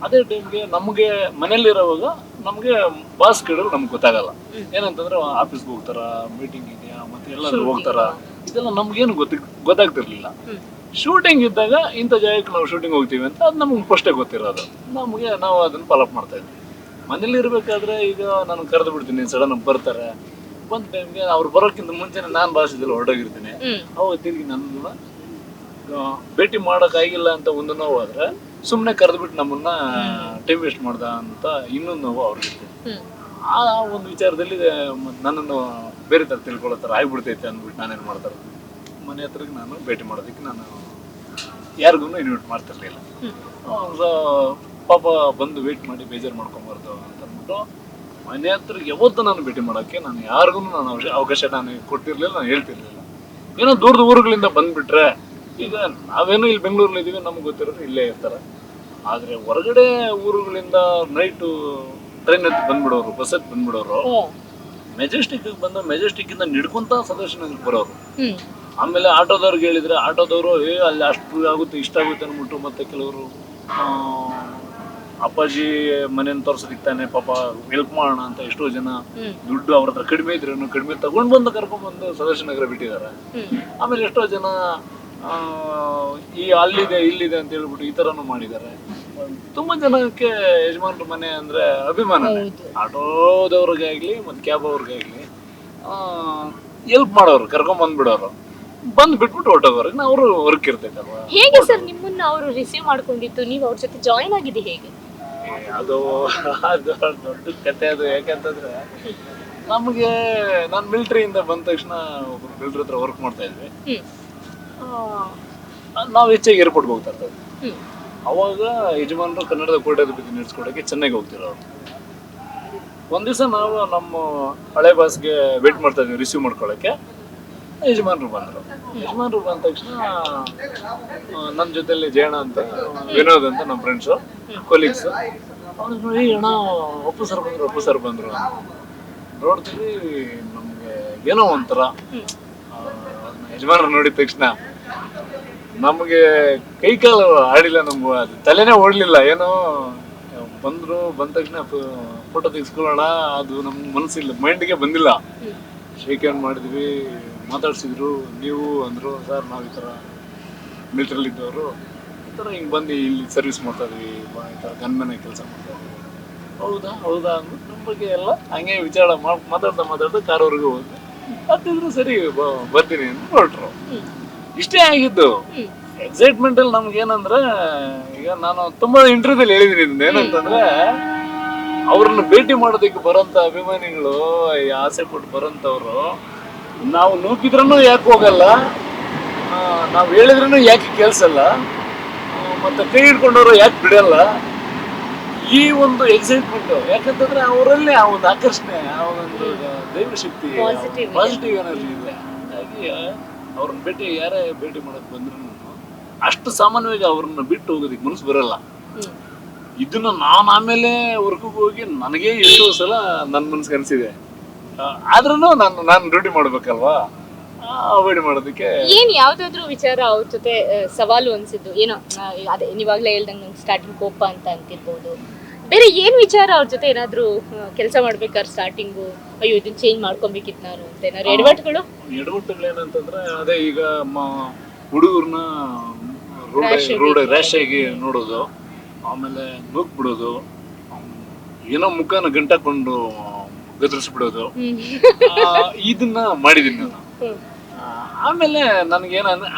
ಅದೇ ಟೈಮ್ಗೆ ನಮಗೆ ಮನೇಲಿರೋವಾಗ ನಮ್ಗೆ ಬಾಸ್ ಕೇಳಿದ್ರು ನಮ್ಗೆ ಗೊತ್ತಾಗಲ್ಲ. ಏನಂತಂದ್ರೆ ಆಫೀಸ್ಗೆ ಹೋಗ್ತಾರ, ಮೀಟಿಂಗ್ ಇದೆಯಾ, ಮತ್ತೆ ಎಲ್ಲಾದ್ರೂ ಹೋಗ್ತಾರ, ಇದೆಲ್ಲ ನಮ್ಗೇನು ಗೊತ್ತಾಗ್ತಿರ್ಲಿಲ್ಲ. ಶೂಟಿಂಗ್ ಇದ್ದಾಗ ಇಂಥ ಜಾಗಕ್ಕೆ ನಾವು ಶೂಟಿಂಗ್ ಹೋಗ್ತೀವಿ ಅಂತ ಅದು ನಮ್ಗೆ ಫಸ್ಟೇ ಗೊತ್ತಿರೋದು. ನಾವು ಅದನ್ನ ಫಾಲೋಅಪ್ ಮಾಡ್ತಾ ಇದ್ವಿ. ಮನೇಲಿ ಇರ್ಬೇಕಾದ್ರೆ ಈಗ ನಾನು ಕರೆದು ಬಿಡ್ತೀನಿ, ಸಡನ್ ಬರ್ತಾರೆ. ಬಂದ ಟೈಮ್ಗೆ ಅವ್ರು ಬರೋಕ್ಕಿಂತ ಮುಂಚೆನೆ ನಾನು ಭಾಷೆದಲ್ಲಿ ಹೊರಟೋಗಿರ್ತೀನಿ. ಅವಾಗ ತಿರುಗಿ ನನ್ನ ಭೇಟಿ ಮಾಡೋಕ್ಕಾಗಿಲ್ಲ ಅಂತ ಒಂದು ನೋವು ಆದ್ರೆ, ಸುಮ್ಮನೆ ಕರೆದ್ಬಿಟ್ಟು ನಮ್ಮನ್ನ ಟೈಮ್ ವೇಸ್ಟ್ ಮಾಡ್ದ ಅಂತ ಇನ್ನೊಂದು ನೋವು ಅವ್ರಿಗೆ. ಆ ಒಂದು ವಿಚಾರದಲ್ಲಿ ನನ್ನನ್ನು ಬೇರೆ ತರ ತಿಳ್ಕೊಳ್ಳೋ ಥರ ಆಗ್ಬಿಡ್ತೈತೆ ಅಂದ್ಬಿಟ್ಟು ನಾನೇನು ಮಾಡ್ತಾರೆ, ಮನೆ ಹತ್ರಕ್ಕೆ ನಾನು ಭೇಟಿ ಮಾಡೋದಕ್ಕೆ ನಾನು ಯಾರಿಗೂ ಇನ್ವೈಟ್ ಮಾಡ್ತಿರ್ಲಿಲ್ಲ. ಪಾಪ ಬಂದು ವೇಟ್ ಮಾಡಿ ಬೇಜಾರು ಮಾಡ್ಕೊಂಬಾರ್ದು ಅಂತ ಅಂದ್ಬಿಟ್ಟು ಮನೆ ಹತ್ರಕ್ಕೆ ಯಾವತ್ತೂ ನಾನು ಭೇಟಿ ಮಾಡೋಕ್ಕೆ ನಾನು ಯಾರಿಗೂ ಅವಕಾಶ ನಾನು ಕೊಟ್ಟಿರ್ಲಿಲ್ಲ, ನಾನು ಹೇಳ್ತಿರ್ಲಿಲ್ಲ. ಏನೋ ದೂರದ ಊರುಗಳಿಂದ ಬಂದ್ಬಿಟ್ರೆ, ಈಗ ನಾವೇನೋ ಇಲ್ಲಿ ಬೆಂಗಳೂರಲ್ಲಿ ಇದೀವಿ, ನಮ್ಗೆ ಗೊತ್ತಿರೋರು ಇಲ್ಲೇ ಇರ್ತಾರೆ. ಆದರೆ ಹೊರಗಡೆ ಊರುಗಳಿಂದ ನೈಟು ಟ್ರೈನ್ ಎತ್ತು ಬಂದ್ಬಿಡೋರು, ಬಸ್ ಎತ್ತು ಬಂದ್ಬಿಡೋರು, ಮೆಜೆಸ್ಟಿಕ್ ಬಂದ ಮೆಜೆಸ್ಟಿಕ್ಕಿಂದ ನಿಡ್ಕೊಂತ ಸದಸ್ಯನಾಗಿ ಬರೋರು. ಆಮೇಲೆ ಆಟೋದವ್ರಿಗೆ ಹೇಳಿದ್ರೆ ಆಟೋದವರು ಅಲ್ಲಿ ಅಷ್ಟು ಆಗುತ್ತೆ ಇಷ್ಟ ಆಗುತ್ತೆ ಅಂದ್ಬಿಟ್ಟು, ಮತ್ತೆ ಕೆಲವರು ಅಪ್ಪಾಜಿ ಮನೇನ ತೋರ್ಸೋದಿಕ್ತಾನೆ ಪಾಪ ಹೆಲ್ಪ್ ಮಾಡೋಣ ಅಂತ ಎಷ್ಟೋ ಜನ ದುಡ್ಡು ಅವ್ರ ಹತ್ರ ಕಡಿಮೆ ಇದ್ರೇನು ಕಡಿಮೆ ತಗೊಂಡ್ ಬಂದು ಕರ್ಕೊಂಡ್ಬಂದು ಸದಸ್ಯನಗರ ಬಿಟ್ಟಿದ್ದಾರೆ. ಆಮೇಲೆ ಎಷ್ಟೋ ಜನ ಈ ಅಲ್ಲಿದೆ ಇಲ್ಲಿದೆ ಅಂತ ಹೇಳ್ಬಿಟ್ಟು ಈ ತರನು ಮಾಡಿದ್ದಾರೆ. ತುಂಬಾ ಜನಕ್ಕೆ ಯಜಮಾನ್ರ ಮನೆ ಅಂದ್ರೆ ಅಭಿಮಾನ. ಆಟೋದವ್ರಿಗೆ ಆಗ್ಲಿ ಮತ್ತೆ ಕ್ಯಾಬ್ ಅವ್ರಿಗೆ ಆಗ್ಲಿ ಹೆಲ್ಪ್ ಮಾಡೋರು, ಕರ್ಕೊಂಡ್ ಬಂದ್ಬಿಡೋರು, ಬಂದ್ ಬಿಟ್ಬಿಟ್ಟು ಹೊರಟೋಗೋರಿಗೆ ನಾವು ಅವರು ವರ್ಕ್ ಇರ್ತೈತಲ್ವಾ. ಹೇಗೆ ಸರ್ ನಿಮ್ಮನ್ನ ಅವರು ರಿಸೀವ್ ಮಾಡ್ಕೊಂಡಿತ್ತು, ನೀವು ಅವ್ರ ಜೊತೆ ಜಾಯಿನ್ ಆಗಿದ್ದು ಹೇಗೆ? ಅದು ದೊಡ್ಡ ಕತೆ ಅದು. ಯಾಕಂತಂದ್ರೆ ನಮಗೆ ನಾನು ಮಿಲಿಟರಿಯಿಂದ ಬಂದ ತಕ್ಷಣ ಒಬ್ರು ಮಿಲಿಟರಿ ಹತ್ರ ವರ್ಕ್ ಮಾಡ್ತಾ ಇದ್ವಿ. ನಾವು ಹೆಚ್ಚಾಗಿ ಏರ್ಪೋರ್ಟ್ಗೆ ಹೋಗ್ತಾ ಇರ್ತೀವಿ. ಅವಾಗ ಯಜಮಾನರು ಕನ್ನಡದ ಕೋಟೆದ ಬಗ್ಗೆ ನಡೆಸ್ಕೊಡೋಕ್ಕೆ ಚೆನ್ನೈಗೆ ಹೋಗ್ತಿರೋರು. ಒಂದ್ ದಿವಸ ನಾವು ನಮ್ಮ ಹಳೆ ಬಾಸ್ಗೆ ವೇಟ್ ಮಾಡ್ತಾ ಇದ್ವಿ ರಿಸೀವ್ ಮಾಡ್ಕೊಳ್ಳೋಕ್ಕೆ. ಯಜಮಾನರು ಬಂದರು. ಯಜಮಾನರು ಬಂದ ತಕ್ಷಣ ನನ್ನ ಜೊತೆಲಿ ಜಯಣ್ಣ ಅಂತ, ವಿನೋದ್ ಅಂತ ನಮ್ಮ ಫ್ರೆಂಡ್ಸು ಕೊಲೀಗ್ಸು, ಅವ್ರು ಅಣ್ಣ ಒಪ್ಪು ಸರ್ ಬಂದರು ನೋಡ್ತೀವಿ. ನಮಗೆ ಏನೋ ಒಂಥರ ಯಜಮಾನರು ನೋಡಿದ ತಕ್ಷಣ ನಮಗೆ ಕೈ ಕಾಲು ಆಡಿಲ್ಲ, ನಮ್ಗೆ ಅದು ತಲೆನೇ ಓಡಲಿಲ್ಲ. ಏನೋ ಬಂದ ತಕ್ಷಣ ಫೋಟೋ ತೆಗೆಸ್ಕೊಳ್ಳೋಣ, ಅದು ನಮ್ಮ ಮನಸ್ಸಿಲ್ಲ, ಮೈಂಡ್ಗೆ ಬಂದಿಲ್ಲ. ಶೇಕ್ ಹ್ಯಾಂಡ್ ಮಾಡಿದ್ವಿ, ಮಾತಾಡ್ಸಿದ್ರು. ನೀವು ಅಂದರು, ಸರ್ ನಾವು ಈ ಥರ ಮಿಲಿಟ್ರಿಯಲ್ಲಿ ಇದ್ದವರು, ಈ ಥರ ಹಿಂಗೆ ಬಂದು ಇಲ್ಲಿ ಸರ್ವಿಸ್ ಮಾಡ್ತಾ ಇದ್ವಿ, ಈ ಥರ ಗನ್ಮನೆ ಕೆಲಸ ಮಾಡ್ತಾ ಇದ್ವಿ. ಹೌದಾ ಅಂದ್ಬಿಟ್ಟು ನಮ್ಮ ಬಗ್ಗೆ ಎಲ್ಲ ಹಂಗೆ ವಿಚಾರ ಮಾತಾಡ್ತಾ ಕಾರವ್ರಿಗೆ ಹೋದ್ವಿ. ಹತ್ತಿದ್ರು ಸರಿ ಬರ್ತೀನಿ ಅಂತ ಹೊರಟ್ರು. ಇಷ್ಟೇ ಆಗಿದ್ದು. ಎಕ್ಸೈಟ್ಮೆಂಟ್ ಅಲ್ಲಿ ನಮ್ಗೆ ಏನಂದ್ರೆ, ಈಗ ನಾನು ತುಂಬಾ ಇಂಟರ್ವ್ಯೂದಲ್ಲಿ ಹೇಳಿದೀನಿ ಇದನ್ನ, ಏನಂತಂದ್ರೆ ಅವ್ರನ್ನ ಭೇಟಿ ಮಾಡೋದಕ್ಕೆ ಬರೋಂಥ ಅಭಿಮಾನಿಗಳು, ಆಸೆ ಪಟ್ಟು ಬರೋಂಥವ್ರು, ನಾವು ನೂಕಿದ್ರೂ ಯಾಕೆ ಹೋಗಲ್ಲ, ನಾವು ಹೇಳಿದ್ರೂ ಯಾಕೆ ಕೇಳಿಸಲ್ಲ, ಮತ್ತೆ ಕೈ ಹಿಡ್ಕೊಂಡವರು ಯಾಕೆ ಬಿಡಲ್ಲ, ಈ ಒಂದು ಎಕ್ಸೈಟ್ಮೆಂಟ್. ಯಾಕಂತಂದ್ರೆ ಅವರಲ್ಲಿ ಆ ಒಂದು ಆಕರ್ಷಣೆ, ಆ ಒಂದು ದೈವಶಕ್ತಿ, ಪಾಸಿಟಿವ್ ಎನರ್ಜಿ ಇದೆ. ಹಾಗಾಗಿ ಅವ್ರನ್ನ ಯಾರೇ ಭೇಟಿ ಮಾಡಕ್ ಬಂದ್ರು ಅಷ್ಟು ಸಾಮಾನ್ಯವಾಗಿ ಅವ್ರನ್ನ ಬಿಟ್ಟು ಹೋಗೋದಕ್ಕೆ ಮನಸ್ಸು ಬರಲ್ಲ. ಇದನ್ನ ನಾನು ಆಮೇಲೆ ವರ್ಕಿಗೆ ಹೋಗಿ ನನಗೆ ಎಷ್ಟೋ ಸಲ ನನ್ನ ಮನ್ಸಿಗೆ ಅನ್ಸಿದೆ. ಆದ್ರೂ ನಾನು ಡ್ಯೂಟಿ ಮಾಡ್ಬೇಕಲ್ವಾ, ಅವಾಯ್ಡ್ ಮಾಡೋದಕ್ಕೆ. ಏನ್ ಯಾವ್ದಾದ್ರು ವಿಚಾರ ಅವ್ರ ಜೊತೆ ಸವಾಲು ಅನ್ಸಿದ್ದು ಏನೋ, ಅದೇ ನೀವಾಗ್ಲೇ ಹೇಳ್ದಂಗೆ ನಂಗೆ ಸ್ಟಾರ್ಟಿಂಗ್ ಕೋಪ ಅಂತ ಅಂತಿರ್ಬೋದು, ಬೇರೆ ಏನ್ ವಿಚಾರ ಅವ್ರ ಜೊತೆ ಏನಾದ್ರು ಕೆಲಸ ಮಾಡ್ಬೇಕಾದ್ರೆ ಸ್ಟಾರ್ಟಿಂಗು, ಅಯ್ಯೋ ಇದನ್ನ ಚೇಂಜ್ ಮಾಡ್ಕೊಬೇಕಿತ್ತು ನಾನು ಅಂತ ಏನಾದ್ರು ಎಡವಟ್ಟುಗಳು ಏನಂತಂದ್ರೆ, ಅದೇ ಈಗ ಹುಡುಗರ್ನ ರೋಡ್ ರ್ಯಾಶ್ ಆಗಿ ನೋಡೋದು, ಆಮೇಲೆ ನೂಕ್ ಬಿಡೋದು, ಏನೋ ಮುಖನ ಗಂಟಾಕೊಂಡು ಗದರಿಸ್ಬಿಡೋದು, ಇದನ್ನ ಮಾಡಿದೀನಿ ನಾನು. ಆಮೇಲೆ ನನಗೇನ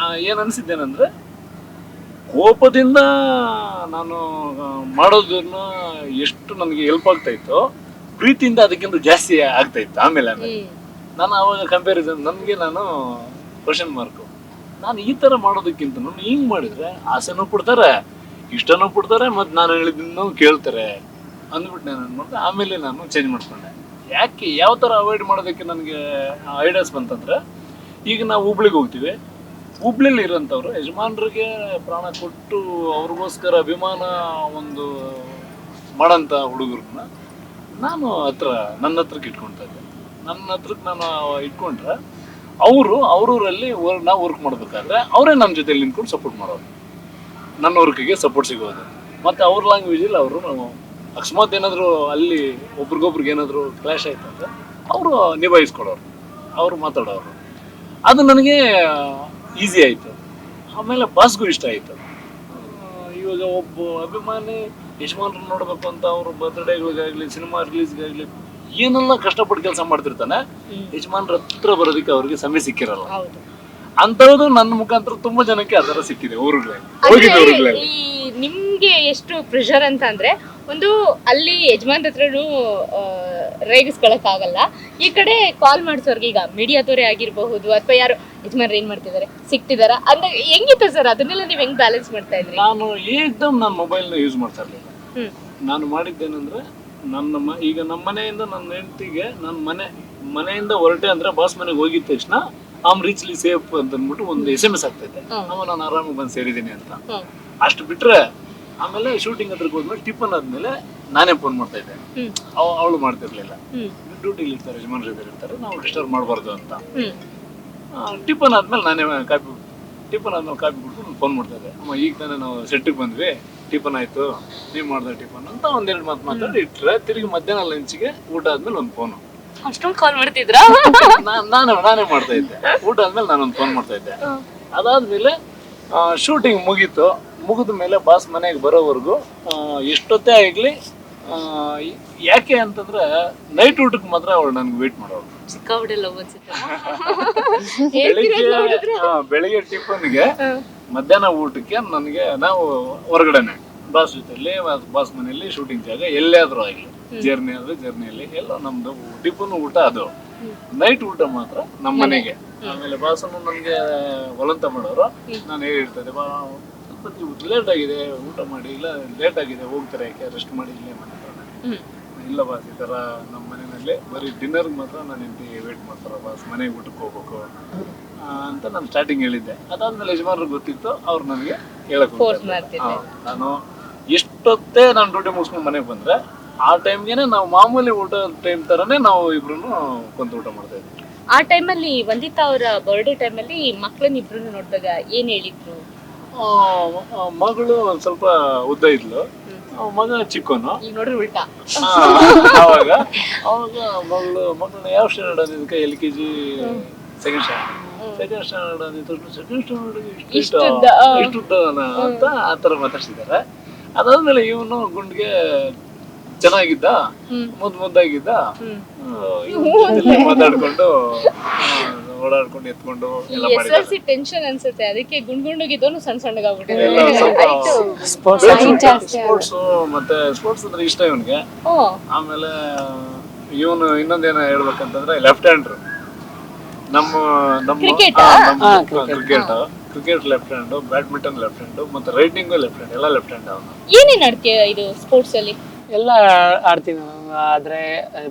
ಏನ್ ಅನ್ಸಿದ್ದೇನಂದ್ರೆ, ಕೋಪದಿಂದ ನಾನು ಮಾಡೋದನ್ನ ಎಷ್ಟು ನನಗೆ ಹೆಲ್ಪ್ ಆಗ್ತಾ ಇತ್ತು, ಪ್ರೀತಿಯಿಂದ ಅದಕ್ಕಿಂತ ಜಾಸ್ತಿ ಆಗ್ತಾ ಇತ್ತು. ಆಮೇಲೆ ನಾನು ಅವಾಗ ಕಂಪ್ಯಾರಿಸನ್, ನನಗೆ ನಾನು ಕ್ವಶನ್ ಮಾರ್ಕು, ನಾನು ಈ ತರ ಮಾಡೋದಕ್ಕಿಂತ ನಾನು ಹಿಂಗ್ ಮಾಡಿದ್ರೆ ಆಸೆನೂ ಪಡ್ತಾರೆ, ಇಷ್ಟನೂ ಪಡ್ತಾರೆ, ಮತ್ತು ನಾನು ಹೇಳಿದ್ದನ್ನು ಕೇಳ್ತಾರೆ ಅಂದ್ಬಿಟ್ಟು ನಾನು ಅನ್ಮಾಡ್ದೆ. ಆಮೇಲೆ ನಾನು ಚೇಂಜ್ ಮಾಡ್ಕೊಂಡೆ. ಯಾಕೆ ಯಾವ ಥರ ಅವಾಯ್ಡ್ ಮಾಡೋದಕ್ಕೆ ನನಗೆ ಐಡಿಯಾಸ್ ಬಂತಂದ್ರೆ, ಈಗ ನಾವು ಹುಬ್ಳಿಗೆ ಹೋಗ್ತೀವಿ, ಹುಬ್ಳಿಲಿ ಇರೋಂಥವ್ರು ಯಜಮಾನ್ರಿಗೆ ಪ್ರಾಣ ಕೊಟ್ಟು ಅವ್ರಿಗೋಸ್ಕರ ಅಭಿಮಾನ ಒಂದು ಮಾಡೋಂಥ ಹುಡುಗರನ್ನ ನಾನು ನನ್ನ ಹತ್ರಕ್ಕೆ ಇಟ್ಕೊಳ್ತಾ ಇದ್ದೆ. ನನ್ನ ಹತ್ರಕ್ಕೆ ನಾನು ಇಟ್ಕೊಂಡ್ರೆ ಅವ್ರೂರಲ್ಲಿ ನಾವು ವರ್ಕ್ ಮಾಡಬೇಕಾದ್ರೆ ಅವರೇ ನನ್ನ ಜೊತೆಲಿ ನಿಂತ್ಕೊಂಡು ಸಪೋರ್ಟ್ ಮಾಡೋರು, ನನ್ನ ವರ್ಕಿಗೆ ಸಪೋರ್ಟ್ ಸಿಗೋದು. ಮತ್ತು ಅವ್ರ ಲ್ಯಾಂಗ್ವೇಜಲ್ಲಿ ಅವರು ನಾವು ಅಕಸ್ಮಾತ್ ಏನಾದರೂ ಅಲ್ಲಿ ಒಬ್ರಿಗೊಬ್ರಿಗೆ ಏನಾದರೂ ಕ್ಲಾಶ್ ಆಯ್ತು ಅಂದರೆ ಅವರು ನಿಭಾಯಿಸ್ಕೊಡೋರು, ಅವರು ಮಾತಾಡೋರು. ಅದು ನನಗೆ ಈಸಿ ಆಯಿತು. ಆಮೇಲೆ ಬಾಸ್ಗೂ ಇಷ್ಟ ಆಯಿತು. ಇವಾಗ ಒಬ್ಬ ಅಭಿಮಾನಿ ಯಜಮಾನ್ರನ್ನ ನೋಡ್ಬೇಕು ಅಂತ ಅವರು ಬರ್ತ್ಡೇಗಳಿಗಾಗಲಿ, ಸಿನಿಮಾ ರಿಲೀಸ್ಗಾಗಲಿ ಏನೆಲ್ಲ ಕಷ್ಟಪಟ್ಟು ಕೆಲಸ ಮಾಡ್ತಿರ್ತಾನೆ, ಯಜಮಾನ್ರ ಹತ್ರ ಬರೋದಕ್ಕೆ ಅವ್ರಿಗೆ ಸಮಯ ಸಿಕ್ಕಿರಲ್ಲ. ಅಂತದ್ದು ನನ್ನ ಮುಖಾಂತರ ತುಂಬಾ ಜನಕ್ಕೆ ಆ ಥರ ಸಿಕ್ಕಿದೆ. ಊರುಗಳಲ್ಲಿ ನಿಮ್ಗೆ ಎಷ್ಟು ಪ್ರೆಷರ್ ಅಂತ ಅಂದ್ರೆ, ಒಂದು ಅಲ್ಲಿ ಯಜಮಾನ್ ಹತ್ರನು ರೇಗಿಸ್ಕೊಳಕ್ ಆಗಲ್ಲ, ಈ ಕಡೆ ಕಾಲ್ ಮಾಡಿಸೋರ್ಗೆ ಈಗ ಮೀಡಿಯಾದವರೇ ಆಗಿರಬಹುದು ಅಥವಾ ಯಾರು ಯಜಮಾನ್ರು ಏನ್ ಮಾಡ್ತಿದ್ದಾರೆ, ಸಿಕ್ತಿದಾರ ಅಂದ್ರೆ ಹೆಂಗಿತ್ತು ಸರ್? ಅದನ್ನೆಲ್ಲ ನೀವ್ ಹೆಂಗ್ ಬ್ಯಾಲೆನ್ಸ್ ಮಾಡ್ತಾ ಇದ್ರಿ? ನಾನು ನಾನು ಮೊಬೈಲ್ನ ಯೂಸ್ ಮಾಡ್ತಾ ಇರ್ಲಿಲ್ಲ. ನಾನು ಮಾಡಿದ್ದೇನೆಂದ್ರೆ, ಈಗ ನಮ್ಮ ಮನೆಯಿಂದ ನನ್ನ ಹೆಂಡತಿಗೆ ನನ್ನ ಮನೆಯಿಂದ ಹೊರಟೆ ಅಂದ್ರೆ ಬಾಸ್ ಮನೆಗೆ ಹೋಗಿದ ತಕ್ಷಣ ರೀಚ್ಲಿ ಸೇಫ್ ಅಂತ ಅಂದ್ಬಿಟ್ಟು ಒಂದು SMS ಆಗ್ತೈತೆ, ನಾನು ಆರಾಮಾಗಿ ಬಂದು ಸೇರಿದ್ದೀನಿ ಅಂತ. ಅಷ್ಟು ಬಿಟ್ರೆ ಆಮೇಲೆ ಶೂಟಿಂಗ್ ಹತ್ರಕ್ಕೆ ಹೋದ್ಮೇಲೆ ಟಿಫನ್ ಆದ್ಮೇಲೆ ನಾನೇ ಫೋನ್ ಮಾಡ್ತಾ ಇದ್ದೆ, ಅವಳು ಮಾಡ್ತಿರ್ಲಿಲ್ಲ. ಡ್ಯೂಟಿಲಿ ಇರ್ತಾರೆ, ಯಜಮಾನ್ ಜೊತೆ ಇರ್ತಾರೆ, ನಾವು ಡಿಸ್ಟರ್ಬ್ ಮಾಡಬಾರ್ದು ಅಂತ. ಟಿಫನ್ ಆದ್ಮೇಲೆ ಕಾಫಿ ಬಿಟ್ಟು ಫೋನ್ ಮಾಡ್ತಾ ಇದ್ದೆ, ಅಮ್ಮ ಈಗ ತಾನೇ ನಾವು ಸೆಟ್ಟಿಗೆ ಬಂದ್ವಿ, ಟಿಫನ್ ಆಯ್ತು, ನೀವು ಮಾಡ್ದೆ ಟಿಫನ್ ಅಂತ ಒಂದೆರಡು ಮಾತಾಡಿ ಇಟ್ರೆ, ತಿರುಗಿ ಮಧ್ಯಾಹ್ನ ಲಂಚ್ಗೆ ಊಟ ಆದ್ಮೇಲೆ ಒಂದು ಫೋನು. ಅಷ್ಟೊಂದು ಕಾಲ್ ಮಾಡ್ತಿದ್ರಾ? ನಾನೇ ಮಾಡ್ತಾ ಇದ್ದೆ. ಊಟ ಆದ್ಮೇಲೆ ನಾನೊಂದು ಫೋನ್ ಮಾಡ್ತಾ ಇದ್ದೆ. ಅದಾದ್ಮೇಲೆ ಶೂಟಿಂಗ್ ಮುಗಿದ ಮೇಲೆ ಬಾಸ್ ಮನೆಗೆ ಬರೋವರೆಗೂ ಎಷ್ಟೊತ್ತೇ ಆಗಲಿ, ಯಾಕೆ ಅಂತಂದ್ರೆ ನೈಟ್ ಊಟಕ್ಕೆ ಮಾತ್ರ ಅವಳು ನನ್ಗೆ ವೇಟ್ ಮಾಡೋಳು. ಬೆಳಿಗ್ಗೆ ಟಿಫನ್ಗೆ, ಮಧ್ಯಾಹ್ನ ಊಟಕ್ಕೆ ನನಗೆ ನಾವು ಹೊರಗಡೆನೆ ಬಾಸ್ ಜೊತೆಲಿ, ಬಾಸ್ ಮನೆಯಲ್ಲಿ, ಶೂಟಿಂಗ್ ಜಾಗ ಎಲ್ಲಾದ್ರೂ ಆಗಲಿ ಜರ್ನಿ ಆದ್ರೆ ಜರ್ನಿಯಲ್ಲಿ ಎಲ್ಲ ನಮ್ದು ಟಿಫನ್ ಊಟ ಅದು, ನೈಟ್ ಊಟ ಮಾತ್ರ ನಮ್ಮ ಮನೆಗೆ. ಆಮೇಲೆ ಬಾಸನು ನನ್ಗೆ ಹೊಲಂತ ಮಾಡೋರು, ನಾನು ಹೇಳಿರ್ತದೆ ಬಾ ಸ್ವಲ್ಪ ಲೇಟ್ ಆಗಿದೆ ಊಟ ಮಾಡಿ, ಇಲ್ಲ ಲೇಟ್ ಆಗಿದೆ ಹೋಗ್ತಾರೆ ಯಾಕೆ ರೆಸ್ಟ್ ಮಾಡಿ ಇಲ್ಲೇ ಮಾಡ್ತಾರೆ. ಇಲ್ಲ ಬಾಸ್ ಈ ತರ ನಮ್ಮ ಮನೆಯಲ್ಲಿ ಬರೀ ಡಿನ್ನರ್ಗೆ ಮಾತ್ರ ನಾನು ಹೆಂಡತಿ ವೇಟ್ ಮಾಡ್ತಾರ ಬಾಸ್, ಮನೆಗೆ ಊಟಕ್ಕೆ ಹೋಗ್ಬೇಕು ಅಂತ ನಾನು ಸ್ಟಾರ್ಟಿಂಗ್ ಹೇಳಿದ್ದೆ. ಅದಾದ್ಮೇಲೆ ಯಜಮಾನ್ರಿಗೆ ಗೊತ್ತಿತ್ತು, ಅವ್ರು ನನಗೆ ಹೇಳಕ್ ನಾನು ಎಷ್ಟೊತ್ತೇ ನಾನು ಡ್ಯೂಟಿ ಮುಗಿಸ್ಕೊಂಡು ಮನೆಗೆ ಬಂದ್ರೆ ಆ ಟೈಮ್ಗೆನೆ ನಾವು ಮಾಮೂಲಿ ಊಟ ಟೈಮ್ ತರನೇ ನಾವು ಇಬ್ರು ಕುಂತು ಊಟ ಮಾಡ್ತಾ ಇದ್ವಿ. ಆ ಟೈಮಲ್ಲಿ ವಂದಿತಾ ಅವರ ಬರ್ಡೇ ಟೈಮಲ್ಲಿ ಮಕ್ಕಳನ್ನ ಇಬ್ರು ನೋಡಿದಾಗ ಏನ್ ಹೇಳಿದ್ರು? ಮಗಳು ಒಂದ್ ಸ್ವಲ್ಪ ಉದ್ದ ಇದ್ಲು, ಮಗ ಚಿಕ್ಕವನು. ಈಗ ನೋಡ್ರಿ ಉಲ್ಟಾ. ಅವಾಗ ಮಗಳನ್ನ ಯಾವ ಸ್ಟ್ಯಾಂಡರ್ಡ್ ಅಂದಿದ್ದಕ್ಕೆ LKG ಸೆಕೆಂಡ್ ಸ್ಟ್ಯಾಂಡರ್ಡ್ ಅಂದಿದ್ದು, ಸೆಕೆಂಡ್ ಸ್ಟ್ಯಾಂಡರ್ಡ್ ಇಷ್ಟುದ್ದನ ಅಂತ ಆತರ ಮಾತಾಡ್ಸಿದ್ದಾರೆ. ಅದಾದ್ಮೇಲೆ ಇವನು ಗುಂಡ್ಗೆ ಚೆನ್ನಾಗಿದ್ದ, ಮುದ್ದಾಗಿದ್ದ, ಮಾತಾಡ್ಕೊಂಡು ಓಡಾಡ್ಕೊಂಡು ಎತ್ಕೊಂಡು ಎಲ್ಲ ಮಾಡಿದ್ದಾರೆ. ಟೆನ್ಷನ್ ಅನ್ಸುತ್ತೆ, ಅದಕ್ಕೆ ಗುಂಡ್ಗುಂಡಗಿದ್ದವನು ಸಣ್ಣ ಸಣ್ಣಗಾಗ್ಬಿಟ್ಟಿದೆ. ಸ್ಪೋರ್ಟ್ಸ್ ಮತ್ತೆ ಸ್ಪೋರ್ಟ್ಸ್ ಅಂದ್ರೆ ಇಷ್ಟ ಇವನ್ಗೆ. ಆಮೇಲೆ ಇವನು ಇನ್ನೊಂದೇನ ಹೇಳ್ಬೇಕಂತಂದ್ರೆ ಲೆಫ್ಟ್ ಹ್ಯಾಂಡ್ರು. ನಮ್ಮ cricket left hand, badminton left hand, ಮತ್ತೆ ರೈಟಿಂಗು ಲೆಫ್ಟ್ ಹ್ಯಾಂಡ್, ಎಲ್ಲ ಲೆಫ್ಟ್ ಹ್ಯಾಂಡ್ ಅವನು. ಏನೇನ್ ಆಡ್ತೀಯ ಇದು ಸ್ಪೋರ್ಟ್ಸ್ ಅಲ್ಲಿ? ಎಲ್ಲ ಆಡ್ತೀನಿ, ಆದ್ರೆ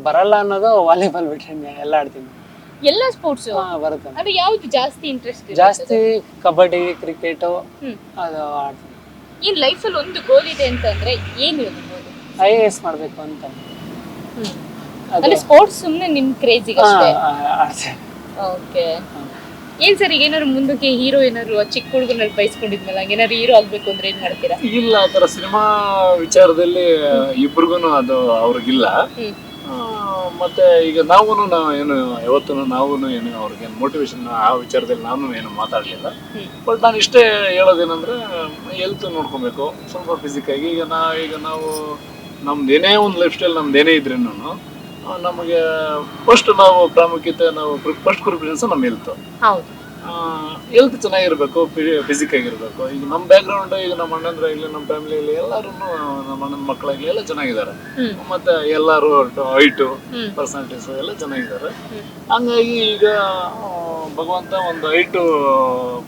ಬರಲ್ಲ ಅನ್ನೋದು ವಾಲಿಬಾಲ್ ಬಿಟ್ರೆ ಎಲ್ಲ ಆಡ್ತೀನಿ. ಎಲ್ಲ ಸ್ಪೋರ್ಟ್ಸ್ ಬರುತ್ತೆ. ಅಂದ್ರೆ ಯಾವ್ದು ಜಾಸ್ತಿ ಇಂಟ್ರೆಸ್ಟ್? ಜಾಸ್ತಿ ಕಬಡ್ಡಿ, ಕ್ರಿಕೆಟ್ ಅದು ಆಡ್ತೀನಿ. ಏನ್ ಲೈಫ್ ಅಲ್ಲಿ ಒಂದು ಗೋಲ್ ಇದೆ ಅಂತಂದ್ರೆ ಏನ್ ಇರೋದು? IAS ಮಾಡ್ಬೇಕು ಅಂತ. ಅಂದ್ರೆ ಸ್ಪೋರ್ಟ್ಸ್ ಸುಮ್ನೆ ನಿಮ್ ಕ್ರೇಜಿಗೆ ಅಷ್ಟೇ? ಆಡ್ತೀನಿ. ಓಕೆ. ಏನ್ ಸರ್ ಈಗ ಏನಾದ್ರು ಮುಂದಕ್ಕೆ ಹೀರೋ ಏನಾದ್ರು ಚಿಕ್ಕ ಹುಡುಗನಲ್ಲಿ ಬಯಸ್ಕೊಂಡಿದ್ಮೇಲೆ ಹಂಗೇನಾದ್ರು ಹೀರೋ ಆಗ್ಬೇಕು ಅಂದ್ರೆ ಏನ್ ಮಾಡ್ತೀರಾ? ಇಲ್ಲ, ಆತರ ಸಿನಿಮಾ ವಿಚಾರದಲ್ಲಿ ಇಬ್ರಿಗೂನು ಅದು ಅವ್ರಿಗಿಲ್ಲ. ಮತ್ತೆ ಈಗ ನಾವು ಏನು ಯಾವತ್ತೂ ಏನು ಅವ್ರಿಗೆ ಮೋಟಿವೇಶನ್ ಆ ವಿಚಾರದಲ್ಲಿ ನಾನು ಏನು ಮಾತಾಡ್ಲಿಲ್ಲ. ಬಟ್ ನಾನು ಇಷ್ಟೇ ಹೇಳೋದೇನಂದ್ರೆ ಹೆಲ್ತ್ ನೋಡ್ಕೊಬೇಕು ಸ್ವಲ್ಪ ಫಿಸಿಕ್ ಆಗಿ. ಈಗ ನಾವು ನಮ್ದು ಏನೇ ಒಂದು ಲೈಫ್ ಸ್ಟೈಲ್ ನಮ್ದು ಏನೇ ಇದ್ರೇನು ನಮಗೆ ಫಸ್ಟ್ ನಾವು ಪ್ರಾಮುಖ್ಯತೆ, ನಾವು ಫಸ್ಟ್ ಪ್ರಿಫರೆನ್ಸ್ ನಮ್ಮ ಹೆಲ್ತ್. ಹೆಲ್ತ್ ಚೆನ್ನಾಗಿರ್ಬೇಕು, ಫಿಸಿಕ್ ಆಗಿರ್ಬೇಕು. ಈಗ ನಮ್ಮ ಬ್ಯಾಕ್ ಗ್ರೌಂಡ್, ಈಗ ನಮ್ಮ ಅಣ್ಣಂದ್ರ ಇಲ್ಲಿ ನಮ್ಮ ಫ್ಯಾಮಿಲಿಯಲ್ಲಿ ಎಲ್ಲರೂ, ನಮ್ಮ ಅಣ್ಣನ ಮಕ್ಕಳಾಗ್ಲಿ ಎಲ್ಲ ಚೆನ್ನಾಗಿದ್ದಾರೆ. ಮತ್ತೆ ಎಲ್ಲರೂ ಹೈಟು, ಪರ್ಸನಾಲಿಟೀಸ್ ಎಲ್ಲ ಚೆನ್ನಾಗಿದ್ದಾರೆ. ಹಂಗಾಗಿ ಈಗ ಭಗವಂತ ಒಂದು ಹೈಟು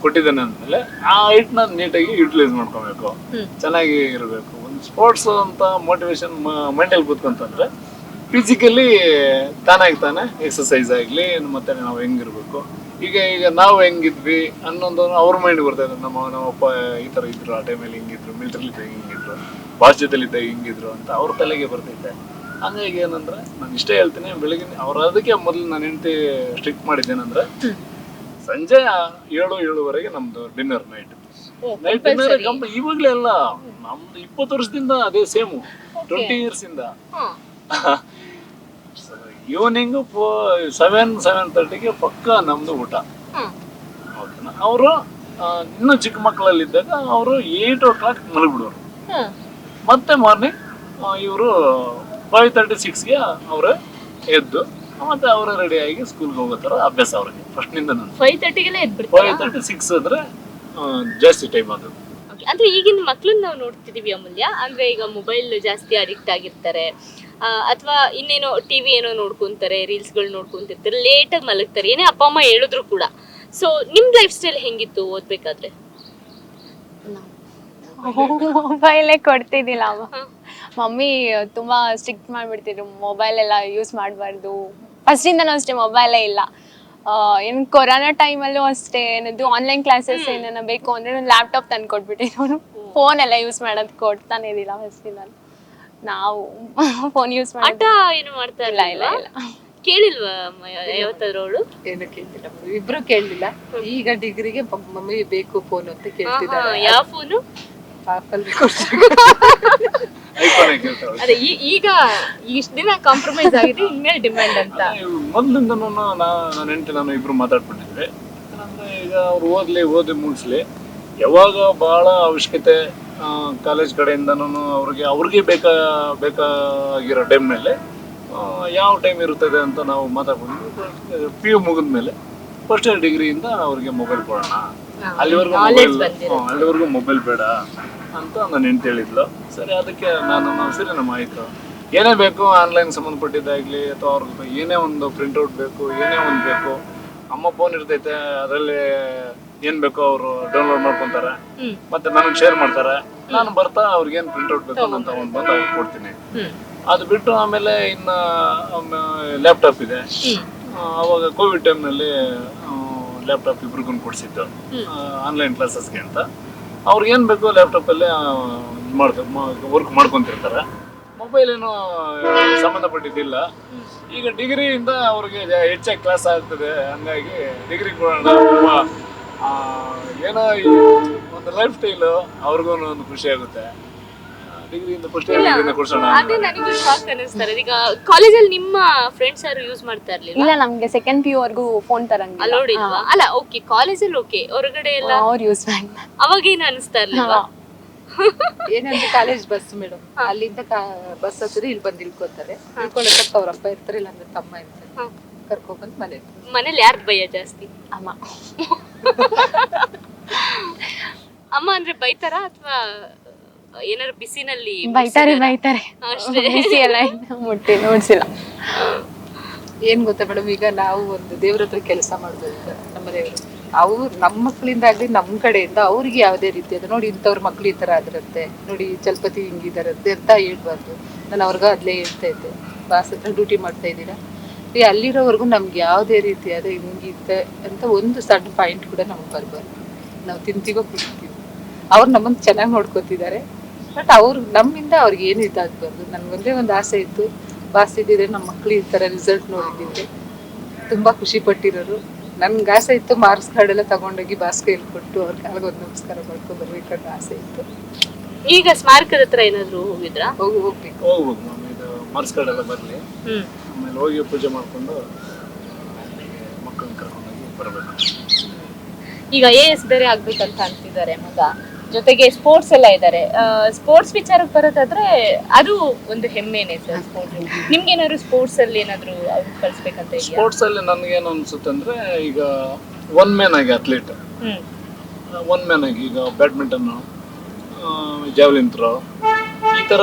ಕೊಟ್ಟಿದ್ದಾನೆ ಅಂದ್ಮೇಲೆ ಆ ಹೈಟ್ನ ನೀಟಾಗಿ ಯುಟಿಲೈಸ್ ಮಾಡ್ಕೊಬೇಕು, ಚೆನ್ನಾಗಿ ಇರಬೇಕು. ಒಂದು ಸ್ಪೋರ್ಟ್ಸ್ ಅಂತ ಮೋಟಿವೇಶನ್ ಮೈಂಡಲ್ಲಿ ಕೂತ್ಕೊಂತಂದ್ರೆ ಫಿಸಿಕಲಿ ತಾನಾಗಿ ತಾನೇ ಎಕ್ಸಸೈಸ್ ಆಗಲಿ, ಮತ್ತೆ ನಾವು ಹೆಂಗಿರ್ಬೇಕು, ಈಗ ನಾವು ಹೆಂಗಿದ್ವಿ ಅನ್ನೊಂದು ಅವ್ರ ಮೈಂಡ್ ಬರ್ತಾ ಇದೆ. ನಮ್ಮಪ್ಪ ಈ ಥರ ಇದ್ರು, ಆ ಟೈಮಲ್ಲಿ ಹಿಂಗಿದ್ರು, ಮಿಲಿಟರಿಲಿದ್ದಾಗ ಹಿಂಗಿದ್ರು, ಬಾಸ್ ಜೊತೆಲಿದ್ದಾಗ ಹಿಂಗಿದ್ರು ಅಂತ ಅವ್ರ ತಲೆಗೆ ಬರ್ತೈತೆ. ಹಂಗಾಗಿ ಏನಂದ್ರೆ ನಾನು ಇಷ್ಟೇ ಹೇಳ್ತೀನಿ, ಬೆಳಗ್ಗೆ ಅದಕ್ಕೆ ಮೊದಲು ನಾನು ಹೆಂಡತಿ ಸ್ಟ್ರಿಕ್ಟ್ ಮಾಡಿದ್ದೇನೆಂದ್ರೆ ಸಂಜೆ 7-7:30 ನಮ್ದು ಡಿನ್ನರ್, ನೈಟ್ ಡಿನ್ನರ್. ಇವಾಗಲೇ ಅಲ್ಲ, ನಮ್ದು 20 ವರ್ಷದಿಂದ ಅದೇ ಸೇಮು, 20 years ಇಂದ. ಈವ್ನಿಂಗ್ 7-7:30 ಪಕ್ಕ ನಮ್ದು ಊಟ. ಓಕೆನಾ? ಅವರು ಇನ್ನೂ ಚಿಕ್ಕ ಮಕ್ಕಳಲ್ಲಿದ್ದಾಗ ಅವರು 8 o'clock ಮಲಗಿಬಿಡೋರು. ಮತ್ತೆ ಮಾರ್ನಿಂಗ್ ಇವರು 5:36 ಅವರು ಎದ್ದು ಮತ್ತೆ ಅವರೇ ರೆಡಿ ಆಗಿ ಸ್ಕೂಲ್ಗೆ ಹೋಗೋ ಥರ ಅಭ್ಯಾಸ ಅವ್ರಿಗೆ ಫಸ್ಟ್ ನಿಂದ. 5:36 ಅಂದ್ರೆ ಜಾಸ್ತಿ ಟೈಮ್ ಅದು. ಅಂದ್ರೆ ಈಗಿನ ಮಕ್ಳನ್ನ ನಾವು ನೋಡ್ತಿದೀವಿ ಅಮೂಲ್ಯ, ಅಂದ್ರೆ ಈಗ ಮೊಬೈಲ್ ಜಾಸ್ತಿ ಅಡಿಕ್ಟ್ ಆಗಿರ್ತಾರೆ, ಅಥವಾ ಇನ್ನೇನೋ ಟಿವಿ ಏನೋ ನೋಡ್ಕೊಂತಾರೆ, ರೀಲ್ಸ್ಗಳು ನೋಡ್ಕೊಂತಿರ್ತಾರೆ, ಲೇಟಾಗಿ ಮಲಗ್ತಾರೆ, ಏನೇ ಅಪ್ಪ ಅಮ್ಮ ಹೇಳಿದ್ರು ಕೂಡ. ಸೊ ನಿಮ್ ಲೈಫ್ ಸ್ಟೈಲ್ ಹೆಂಗಿತ್ತು ಓದ್ಬೇಕಾದ್ರೆ? ಮೊಬೈಲೇ ಕೊಡ್ತಿದ್ದಿಲ್ಲ ಅಮ್ಮ. ಮಮ್ಮಿ ತುಂಬಾ ಸ್ಟ್ರಿಕ್ಟ್ ಮಾಡ್ಬಿಡ್ತಿದ್ರು, ಮೊಬೈಲ್ ಎಲ್ಲ ಯೂಸ್ ಮಾಡಬಾರ್ದು. ಫಸ್ಟಿಂದನೂ ಅಷ್ಟೇ ಮೊಬೈಲೇ ಇಲ್ಲ. ಏನು ಕೊರೋನಾ ಟೈಮಲ್ಲೂ ಅಷ್ಟೇ, ಏನದು ಆನ್ಲೈನ್ ಕ್ಲಾಸಸ್ ಏನಾರ ಬೇಕು ಅಂದ್ರೆ ಒಂದು ಲ್ಯಾಪ್ಟಾಪ್ ತಂದು ಕೊಟ್ಬಿಟ್ಟಿರೋನು. ಫೋನ್ ಎಲ್ಲ ಯೂಸ್ ಮಾಡೋದು ಕೊಡ್ತಾನೆ ಇದ್ದಿಲ್ಲ ಫಸ್ಟಿಂದ. ನಾವು ಫೋನ್ ಯೂಸ್ ಆಟ ಏನು ಮಾಡ್ತಾ ಇಲ್ಲ? ಇಲ್ಲ ಕೇಳಿಲ್ವಾ ಯಾವತ್ತಾದ್ರೂ ಅವಳು? ಏನು ಕೇಳ್ತಿಲ್ಲ, ಇಬ್ರು ಕೇಳಲಿಲ್ಲ. ಈಗ ಡಿಗ್ರಿಗೆ ಮಮ್ಮಿ ಬೇಕು ಫೋನ್ ಅಂತ ಕೇಳ್ತಿದ್ದಾರೆ. ಯಾವ ಫೋನು? ಆಪಲ್. ಅದೇ ಈಗ ಇಷ್ಟ ದಿನ ಕಾಂಪ್ರಮೈಸ್ ಆಗಿದೆ, ಇನ್ಮೇಲೆ ಡಿಮ್ಯಾಂಡ್ ಅಂತ. ಮೊದಲಿಂದ ನನ್ನ ಹೆಂಡತಿ ನಾನು ಇಬ್ರು ಮಾತಾಡ್ಕೊಂಡಿದ್ವಿ. ಅಂದ್ರೆ ಈಗ ಅವ್ರು ಓದಿ ಮುಗಿಸ್ಲಿ, ಯಾವಾಗ ಬಹಳ ಅವಶ್ಯಕತೆ ಕಾಲೇಜ್ ಕಡೆಯಿಂದನೂ ಅವ್ರಿಗೆ ಬೇಕಾಗಿರೋ ಟೈಮ್ನಲ್ಲಿ ಯಾವ ಟೈಮ್ ಇರುತ್ತದೆ ಅಂತ ನಾವು ಮಾತಾಡ್ಕೊಂಡು PU ಮುಗಿದ್ಮೇಲೆ ಫಸ್ಟ್ ಇಯರ್ ಡಿಗ್ರಿಯಿಂದ ಅವ್ರಿಗೆ ಮೊಬೈಲ್ ಕೊಡೋಣ, ಅಲ್ಲಿವರೆಗೂ ಮೊಬೈಲ್ ಬೇಡ ಅಂತ ನಾನು ಹೆಂಡತಿ ಹೇಳಿದ್ಲು. ಸರಿ, ಅದಕ್ಕೆ ನಾವು ಸರಿ ನಮ್ಮ ಆಯಿತು ಏನೇ ಬೇಕು ಆನ್ಲೈನ್ ಸಂಬಂಧಪಟ್ಟಿದ್ದಾಗ್ಲಿ ಅಥವಾ ಅವ್ರಿಗೆ ಏನೇ ಒಂದು ಪ್ರಿಂಟ್ಔಟ್ ಬೇಕು, ಏನೇ ಒಂದು ಬೇಕು, ಅಮ್ಮ ಫೋನ್ ಇರ್ತೈತೆ, ಅದರಲ್ಲಿ ಏನ್ ಬೇಕೋ ಅವರು ಡೌನ್ಲೋಡ್ ಮಾಡ್ಕೊಂತಾರೆ, ಮತ್ತೆ ನನಗೆ ಶೇರ್ ಮಾಡ್ತಾರೆ. ನಾನು ಬರ್ತಾ ಅವ್ರಿಗೆ ಏನ್ ಪ್ರಿಂಟ್ಔಟ್ ಬೇಕು ನಾನು ತಗೊಂಡ್ ಬಂದು ಅವ್ರಿಗೆ ಕೊಡ್ತೀನಿ. ಅದು ಬಿಟ್ಟು ಆಮೇಲೆ ಇನ್ನ ಲ್ಯಾಪ್ಟಾಪ್ ಇದೆ. ಅವಾಗ ಕೋವಿಡ್ ಟೈಮ್ನಲ್ಲಿ ಲ್ಯಾಪ್ಟಾಪ್ ಇಬ್ರಿಗೂ ಕೊಡಿಸಿದ್ದು ಆನ್ಲೈನ್ ಕ್ಲಾಸಸ್ಗೆ ಅಂತ. ಅವ್ರಿಗೆ ಏನ್ ಬೇಕು ಲ್ಯಾಪ್ಟಾಪಲ್ಲಿ ವರ್ಕ್ ಮಾಡ್ಕೊಂತಿರ್ತಾರೆ. ಮೊಬೈಲ್ ಏನು ಸಂಬಂಧಪಟ್ಟಿದ್ದಿಲ್ಲ. ಈಗ ಡಿಗ್ರಿಯಿಂದ ಅವ್ರಿಗೆ ಹೆಚ್ಚಾಗಿ ಕ್ಲಾಸ್ ಆಗ್ತದೆ, ಹಂಗಾಗಿ ಡಿಗ್ರಿ ಕೊಡೋಣ. ಏನೋ ಒಂದು ಲೈಫ್ ಸ್ಟೈಲು ಅವ್ರಿಗೂ ಒಂದು ಖುಷಿ ಆಗುತ್ತೆ. ಡಿಗ್ರಿಯಿಂದ ಫಸ್ಟ್ ಇಯರ್ ಕೊಡ್ಸೋಣ. ಅದೇ ನನಗೂ ಶಾಕ್ ಅನಿಸ್ತಾರೆ. ಈಗ ಕಾಲೇಜಲ್ಲಿ ನಿಮ್ಮ ಫ್ರೆಂಡ್ಸ್ ಯಾರು ಯೂಸ್ ಮಾಡ್ತಾ ಇರ್ಲಿಲ್ಲ? ಇಲ್ಲ, ನಮ್ಗೆ ಸೆಕೆಂಡ್ PU ವರ್ಗೂ ಫೋನ್ ತರಂಗಿಲ್ಲ. ಅಲೋಡ್ ಇಲ್ವಾ? ಅಲ್ಲ, ಓಕೆ, ಕಾಲೇಜಲ್ಲಿ ಓಕೆ, ಹೊರಗಡೆ ಎಲ್ಲ ಅವ್ರು ಯೂಸ್ ಮಾಡಿಲ್ಲ. ಅವಾಗ ಏನು ಅನಿಸ್ತಾ ಇರ್ಲಿಲ್ವಾ? ಏನಂದ್ರೆ ಕಾಲೇಜ್ ಬಸ್ ಮೇಡಮ್, ಅಲ್ಲಿಂದ ಬಸ್ ಹತ್ತಿದ್ರೆ ಇಲ್ಲಿ ಬಂದು ಇಳ್ಕೊತಾರೆ. ಇಳ್ಕೊಳ್ಳೋದಕ್ಕೆ ಅವ್ರ ಅಪ್ಪ ಇರ್ತಾರೆ, ಇಲ್ಲಾಂದ್ರೆ ತಮ್ಮ ಇರ್ತಾರೆ, ಕರ್ಕೊಂಡ್ಬಂದು ಮನೇಲಿ ಯಾರ್ದು ಭಯ ಜಾಸ್ತಿ? ಅಮ್ಮ. ಅಮ್ಮ ಅಂದ್ರೆ ಬೈತಾರ ಅಥವಾ ಏನಾದ್ರು ಬಿಸಿನಲ್ಲಿ ಬೈತಾರೆ ಅಷ್ಟೇ? ಬಿಸಿ ಎಲ್ಲ ಮುಟ್ಟಿ ನೋಡ್ಸಿಲ್ಲ. ಏನ್ ಗೊತ್ತಾ ಮೇಡಮ್, ಈಗ ನಾವು ಒಂದು ದೇವ್ರ ಹತ್ರ ಕೆಲಸ ಮಾಡ್ಬೋದು. ನಮ್ಮ ದೇವರು ಅವ್ರು ನಮ್ಮ ಮಕ್ಕಳಿಂದ ಆಗ್ಲಿ ನಮ್ಮ ಕಡೆಯಿಂದ ಅವ್ರಿಗೆ ಯಾವುದೇ ರೀತಿ ಅದು ನೋಡಿ ಇಂಥವ್ರ ಮಕ್ಳು ಈ ತರ ಆದಿರುತ್ತೆ ನೋಡಿ, ಚಲಪತಿ ಹಿಂಗಿದಾರಂತೆ ಅಂತ ಹೇಳ್ಬಾರ್ದು. ನಾನು ಅವ್ರಿಗ ಅದ್ಲೇ ಹೇಳ್ತಾ ಇದ್ದೆ, ಬಾಸ್ ಹತ್ರ ಡ್ಯೂಟಿ ಮಾಡ್ತಾ ಇದ್ದೀರಾ, ಅಲ್ಲಿರೋವರೆಗೂ ನಮ್ಗೆ ಯಾವುದೇ ರೀತಿ ಅದೇ ಹಿಂಗಿತ್ತೆ ಅಂತ ಒಂದು ಸಣ್ಣ ಪಾಯಿಂಟ್ ಕೂಡ ನಮ್ಗೆ ಬರ್ಬಾರ್ದು. ನಾವು ತಿಂತೀವೋ ಕುಡಿತೀವಿ, ಅವ್ರು ನಮ್ಮನ್ನು ಚೆನ್ನಾಗಿ ನೋಡ್ಕೊತಿದ್ದಾರೆ. ಬಟ್ ಅವ್ರು ನಮ್ಮಿಂದ ಅವ್ರಿಗೆ ಏನು ಇದಾಗಬಾರ್ದು. ನನ್ಗೊಂದೇ ಒಂದು ಆಸೆ ಇತ್ತು, ಬಾಸ್ ಇದ್ದಿದ್ರೆ ನಮ್ಮ ಮಕ್ಳು ಈ ಥರ ರಿಸಲ್ಟ್ ನೋಡಿದ್ದಿದ್ರೆ ತುಂಬಾ ಖುಷಿ ಪಟ್ಟಿರೋರು. ನನ್ಗೆ ಆಸೆ ಇತ್ತು, ಮಾರ್ಕ್ಸ್ ಕಾರ್ಡ್ ಎಲ್ಲ ತಗೊಂಡೋಗಿ ಬಾಸ್ ಕೈಲಿ ಕೊಟ್ಟು ಅವ್ರ ಕಾಲಿಗೆ ಒಂದು ನಮಸ್ಕಾರ ಮಾಡ್ಕೊಂಡು ಬರ್ಬೇಕಂತ ಆಸೆ ಇತ್ತು. ಈಗ ಸ್ಮಾರಕದ ಹತ್ರ ಏನಾದ್ರು ಹೋಗಿದ್ರಾ? ಹೋಗ್ಬೇಕು ಮ್ಯಾಮ್. ಇದು ಮಾರ್ಕ್ಸ್ ಕಾರ್ಡ್ ಎಲ್ಲ ಬರಲಿ, ಆಮೇಲೆ ಹೋಗಿ ಪೂಜೆ ಮಾಡ್ಕೊಂಡು ಮಕ್ಕಳನ್ನ ಕರ್ಕೊಂಡೋಗಿ ಬರಬೇಕು. ಈಗ AS ಬೇರೆ ಆಗ್ಬೇಕಂತ ಅಂತಿದ್ದಾರೆ ಮಗ, ಜೊತೆಗೆ ಸ್ಪೋರ್ಟ್ಸ್ ಎಲ್ಲ ಇದ್ದಾರೆ. ಸ್ಪೋರ್ಟ್ಸ್ ವಿಚಾರಕ್ಕೆ ಬರೋದಾದ್ರೆ ಅದು ಒಂದು ಹೆಮ್ಮೆನೆ ಸರ್. ಸ್ಪೋರ್ಟ್ಸ್ ನಿಮ್ಗೆ ಏನಾದ್ರು ಸ್ಪೋರ್ಟ್ಸ್ ಅಲ್ಲಿ ಏನಾದ್ರು ಅವ್ರು ಕಳಿಸ್ಬೇಕಂತ ಇದೆಯಾ? ಸ್ಪೋರ್ಟ್ಸ್ ಅಲ್ಲಿ ನನ್ಗೇನು ಅನ್ಸುತ್ತೆ ಅಂದ್ರೆ, ಈಗ ಒನ್ ಮ್ಯಾನ್ ಆಗಿ ಅಥ್ಲೀಟ್, ಒನ್ ಮ್ಯಾನ್ ಆಗಿ ಈಗ ಬ್ಯಾಡ್ಮಿಂಟನ್, ಜಾವ್ಲಿನ್ ಥ್ರೋ, ಈ ಥರ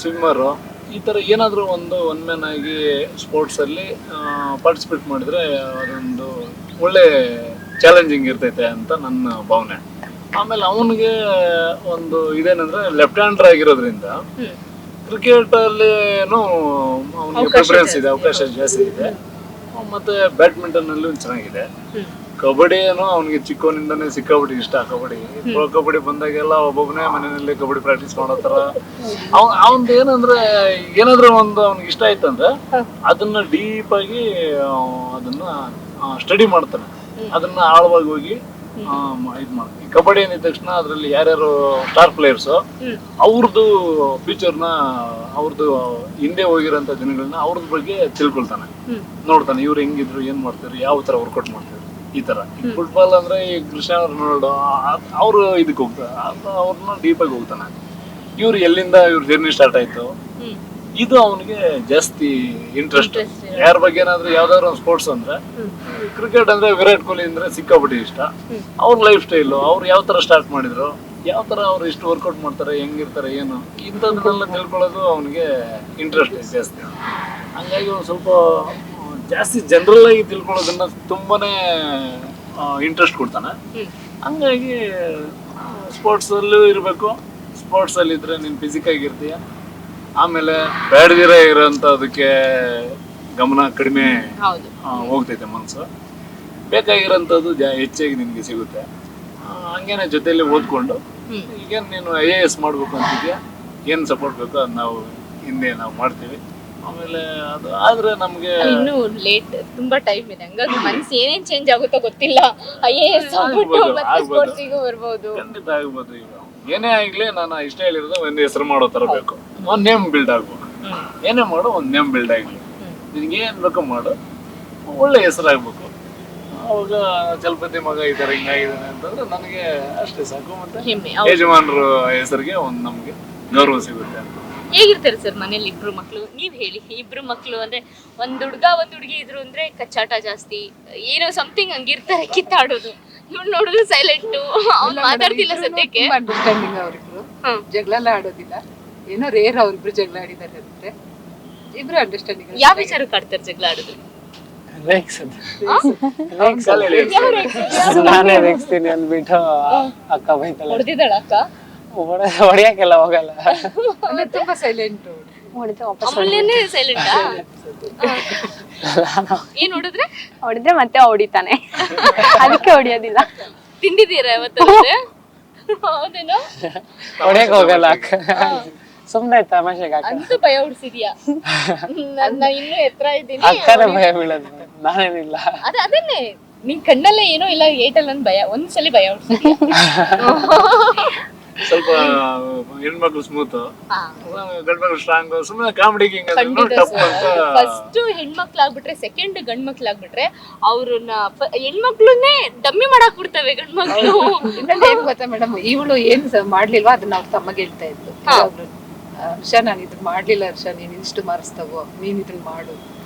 ಸ್ವಿಮ್ಮರು, ಈ ಥರ ಏನಾದರೂ ಒಂದು ಒನ್ ಮ್ಯಾನ್ ಆಗಿ ಸ್ಪೋರ್ಟ್ಸಲ್ಲಿ ಪಾರ್ಟಿಸಿಪೇಟ್ ಮಾಡಿದರೆ ಅದೊಂದು ಒಳ್ಳೆ ಚಾಲೆಂಜಿಂಗ್ ಇರ್ತೈತೆ ಅಂತ ನನ್ನ ಭಾವನೆ. ಆಮೇಲೆ ಅವನಿಗೆ ಒಂದು ಇದೇನಂದ್ರೆ ಲೆಫ್ಟ್ ಹ್ಯಾಂಡರ್ ಆಗಿರೋದ್ರಿಂದ ಕ್ರಿಕೆಟಲ್ಲೂ ಅವನಿಗೆ ಪ್ರಿಫರೆನ್ಸ್ ಇದೆ, ಅವಕಾಶ ಜಾಸ್ತಿ ಇದೆ. ಮತ್ತು ಬ್ಯಾಡ್ಮಿಂಟನ್ನಲ್ಲೂ ಚೆನ್ನಾಗಿದೆ. ಕಬಡ್ಡಿನೂ ಅವನಿಗೆ ಚಿಕ್ಕವನಿಂದನೇ ಸಿಕ್ಕಾಬಿಟ್ಟು ಇಷ್ಟ. ಕಬಡ್ಡಿ, ಪ್ರೊ ಕಬಡ್ಡಿ ಬಂದಾಗೆಲ್ಲ ಒಬ್ಬೊಬ್ಬನೇ ಮನೆಯಲ್ಲಿ ಕಬಡ್ಡಿ ಪ್ರಾಕ್ಟೀಸ್ ಮಾಡೋ ಥರ. ಅವನದು ಏನಂದ್ರೆ, ಏನಾದರೂ ಒಂದು ಅವ್ನಿಗೆ ಇಷ್ಟ ಆಯ್ತಂದ್ರೆ ಅದನ್ನ ಡೀಪ್ ಆಗಿ ಅದನ್ನ ಸ್ಟಡಿ ಮಾಡ್ತಾನೆ, ಅದನ್ನ ಆಳವಾಗಿ ಹೋಗಿ ಇದು ಮಾಡ್ತಾನೆ. ಈ ಕಬಡ್ಡಿ ಅಂದಿದ ತಕ್ಷಣ ಅದರಲ್ಲಿ ಯಾರ್ಯಾರು ಸ್ಟಾರ್ ಪ್ಲೇಯರ್ಸು ಅವ್ರದ್ದು ಫ್ಯೂಚರ್ನ, ಅವ್ರದ್ದು ಹಿಂದೆ ಹೋಗಿರೋಂಥ ದಿನಗಳನ್ನ ಅವ್ರದ್ದು ಬಗ್ಗೆ ತಿಳ್ಕೊಳ್ತಾನೆ, ನೋಡ್ತಾನೆ. ಇವ್ರು ಹೆಂಗಿದ್ರು, ಏನ್ ಮಾಡ್ತಾರೆ, ಯಾವ ತರ ವರ್ಕೌಟ್ ಮಾಡ್ತಾರೆ, ಈ ತರ. ಫುಟ್ಬಾಲ್ ಅಂದ್ರೆ ಈ ಕ್ರಿಸ್ಟಿಯಾನೋ ರೊನಾಲ್ಡೋ ಅವರು ಇದಕ್ಕೆ ಹೋಗ್ತಾರೆ, ಅವ್ರನ್ನ ಡೀಪ್ ಆಗಿ ಹೋಗ್ತಾನೆ. ಇವ್ರು ಎಲ್ಲಿಂದ ಇವ್ರ ಜರ್ನಿ ಸ್ಟಾರ್ಟ್ ಆಯ್ತು, ಇದು ಅವನಿಗೆ ಜಾಸ್ತಿ ಇಂಟ್ರೆಸ್ಟ್. ಯಾರ ಬಗ್ಗೆ ಏನಾದ್ರು ಯಾವ್ದಾದ್ರು ಒಂದು ಸ್ಪೋರ್ಟ್ಸ್ ಅಂದ್ರೆ, ಕ್ರಿಕೆಟ್ ಅಂದ್ರೆ ವಿರಾಟ್ ಕೊಹ್ಲಿ ಅಂದ್ರೆ ಸಿಕ್ಕಾಪಟ್ಟಿ ಇಷ್ಟ. ಅವ್ರ ಲೈಫ್ ಸ್ಟೈಲು, ಅವ್ರು ಯಾವ ತರ ಸ್ಟಾರ್ಟ್ ಮಾಡಿದ್ರು, ಯಾವ ತರ ಅವ್ರು ಇಷ್ಟು ವರ್ಕೌಟ್ ಮಾಡ್ತಾರೆ, ಹೆಂಗಿರ್ತಾರೆ, ಏನು ಇಂಥದ್ದನ್ನೆಲ್ಲ ತಿಳ್ಕೊಳ್ಳೋದು ಅವನಿಗೆ ಇಂಟ್ರೆಸ್ಟ್ ಜಾಸ್ತಿ. ಹಂಗಾಗಿ ಒಂದು ಸ್ವಲ್ಪ ಜಾಸ್ತಿ ಜನರಲ್ ಆಗಿ ತಿಳ್ಕೊಳ್ಳೋದನ್ನ ತುಂಬಾನೇ ಇಂಟ್ರೆಸ್ಟ್ ಕೊಡ್ತಾನೆ. ಹಂಗಾಗಿ ಸ್ಪೋರ್ಟ್ಸ್ ಅಲ್ಲೂ ಇರಬೇಕು. ಸ್ಪೋರ್ಟ್ಸ್ ಅಲ್ಲಿ ಇದ್ರೆ ನೀನು ಫಿಸಿಕ್ ಆಗಿರ್ತೀಯ. ಆಮೇಲೆ ಬೇಡದಿರ ಇರೋಂಥದಕ್ಕೆ ಗಮನ ಕಡಿಮೆ ಹೋಗ್ತೈತೆ ಮನಸ್ಸು. ಬೇಕಾಗಿರೋಂಥದ್ದು ಹೆಚ್ಚಾಗಿ ನಿನಗೆ ಸಿಗುತ್ತೆ. ಹಂಗೇನೆ ಜೊತೆಯಲ್ಲಿ ಓದ್ಕೊಂಡು ಈಗೇನು ನೀನು IAS ಮಾಡ್ಬೇಕು ಅಂತಿದ್ಯಾ, ಏನು ಸಪೋರ್ಟ್ ಬೇಕೋ ಅದು ನಾವು ಹಿಂದೆ ನಾವು ಮಾಡ್ತೀವಿ. ಆಮೇಲೆ ಅದು ಆದ್ರೆ ನಮ್ಗೆ ಇನ್ನು ಲೇಟ್, ತುಂಬಾ ಟೈಮ್ ಇದೆ. ಹಂಗಾಗಿ ಮನ್ಸು ಏನೇನ್ ಚೇಂಜ್ ಆಗುತ್ತೋ ಗೊತ್ತಿಲ್ಲ. IAS ಆಗ್ಬಿಟ್ಟು ಮತ್ತೆ ಸ್ಪೋರ್ಟ್ಸಿಗೂ ಬರ್ಬೋದು, ಖಂಡಿತ ಆಗ್ಬೋದು. ಈಗ ಏನೇ ಆಗ್ಲಿ ನಾನು ಇಷ್ಟ ಹೇಳಿರೋದು ಒಂದು ಹೆಸರು ಮಾಡೋ ತರ ಬೇಕು, ಒಂದ್ ನೇಮ್ ಬಿಲ್ಡ್ ಆಗ್ಬೇಕು. ಏನೇ ಮಾಡು ಒಂದ್ ನೇಮ್ ಬಿಲ್ಡ್ ಆಗ್ಲಿ, ನಿನ್ಗೆ ಏನ್ ಬೇಕೋ ಮಾಡು, ಒಳ್ಳೆ ಹೆಸರಾಗ್ಬೇಕು. ಅವಾಗ ಚಲಪತಿ ಮಗ ಈ ತರ ಹಿಂಗಾಗಿದ್ದಾನೆ ಅಂತಂದ್ರೆ ನನಗೆ ಅಷ್ಟೇ ಸಾಕು. ಮತ್ತೆ ಯಜಮಾನ್ರ ಹೆಸರಿಗೆ ಒಂದ್ ನಮ್ಗೆ ಗೌರವ ಸಿಗುತ್ತೆ ಅಂತ. ಹೇಗಿರ್ತಾರೆ ಸರ್ ಮನೇಲಿ ಇಬ್ರು ಮಕ್ಳು? ನೀವ್ ಹೇಳಿ, ಇಬ್ರು ಮಕ್ಳು ಅಂದ್ರೆ ಒಂದ್ ಹುಡ್ಗ ಒಂದ್ ಹುಡ್ಗಿ ಇದ್ರು ಅಂದ್ರೆ ಕಚ್ಚಾಟ ಜಾಸ್ತಿ, ಏನೋ ಸಮಥಿಂಗ್ ಹಂಗಿರ್ತಾರೆ, ಕಿತ್ತಾಡೋದು. ಇವ್ನು ನೋಡಿದ್ರೆ ಸೈಲೆಂಟ್, ಅವ್ನು ಮಾತಾಡ್ತಿಲ್ಲ ಸದ್ಯಕ್ಕೆ. ಅಂಡರ್ಸ್ಟ್ಯಾಂಡಿಂಗ್ ಅವರಿಬ್ರು, ಜಗಳ ಎಲ್ಲ ಆಡೋದಿಲ್ಲ. ಏನೋ ರೇರ್ ಅವ್ರಿಬ್ರು ಜಗಳ ಆಡಿದ್ದಾರೆ ಅಂದ್ರೆ ಇಬ್ರು ಅಂಡರ್ಸ್ಟ್ಯಾಂಡಿಂಗ್. ಯಾವ ವಿಚಾರಕ್ಕೆ ಆಡ್ತಾರೆ ಜಗಳ ಆಡಿದ್ರು? ರೇಕ್ಸ್ ನಾನೇ ರೇಗಿಸ್ತೀನಿ ಅಂದ್ಬಿಟ್ಟು ಅಕ್ಕ ಬೈತಾಳೆ. ಹೊಡೆದಿದ್ದಾಳ ಅಕ್ಕ? ಹೊಡಿಯಕ್ಕೆಲ್ಲ ಹೋಗಲ್ಲ. ಅಂದ್ರೆ ತುಂಬಾ ಸೈಲೆಂಟ್. ಹೊಡೆದ್ರೆ ವಾಪಸ್ ಅಮೂಲ್ಯನೇ ಸೈಲೆಂಟಾ? ಏನ್ ಹೊಡೆದ್ರೆ ಮತ್ತೆ ಹೊಡಿತಾನೆ. ಅದಕ್ಕೆ ಹೊಡಿಯೋದಿಲ್ಲ. ತಿಂದಿದ್ದೀರಾ ಯಾವತ್ತ? ಹೌದೇನೋ? ಹೊಡಿಯಕ್ ಹೋಗಲ್ಲ ಅಕ್ಕ, ಸುಮ್ನೆ ತಮಾಷೆಗೆ ಅಕ್ಕ. ಅಂತ ಭಯ ಉಡ್ಸಿದ್ಯಾ? ನನ್ನ ಇನ್ನೂ ಎತ್ತರ ಇದ್ದೀನಿ. ಅಕ್ಕನೇ ಭಯ ಬೀಳೋದು, ನಾನೇನಿಲ್ಲ. ಅದನ್ನೇ ನಿನ್ ಕಣ್ಣಲ್ಲೇ ಏನೋ ಇಲ್ಲ ಏಟಲ್ ನನ್ ಭಯ ಒಂದ್ಸಲಿ ಭಯ ಉಡ್ಸಿದ್ಯಾ? ಸ್ವಲ್ಪ ಹೆಣ್ಮಕ್ಳು ಸ್ಮೂತ್, ಗಂಡ್ಮಕ್ಳು ಸ್ಟ್ರಾಂಗ್. ಸುಮ್ಮನೆ ಕಾಮಿಡಿಗೆ ಫಸ್ಟ್ ಹೆಣ್ಮಕ್ಳಾಗ್ಬಿಟ್ರೆ ಸೆಕೆಂಡ್ ಗಂಡ್ ಮಕ್ಳಾಗ್ಬಿಟ್ರೆ ಅವ್ರನ್ನ ಹೆಣ್ಮಕ್ಳನ್ನೇ ಡಮ್ಮಿ ಮಾಡಾಕ್ ಬಿಡ್ತವೆ ಗಂಡ್ಮಕ್ಳು. ಇನ್ನೊಂದು ಏನ್ ಗೊತ್ತಾ ಮೇಡಮ್, ಇವಳು ಏನ್ ಮಾಡ್ಲಿಲ್ವಾ ಅದನ್ನ ಅವ್ರ ತಮ್ಮಗೆ ಹೇಳ್ತಾ ಇದ್ರು. ಹರ್ಷ ನಾನು ಇದನ್ನ ಮಾಡ್ಲಿಲ್ಲ, ಹರ್ಷ ನೀನ್ ಇಷ್ಟು ಮಾರ್ಕ್ಸ್ ತಗೋ, ನೀನ್ ಇದನ್ನ ಮಾಡು.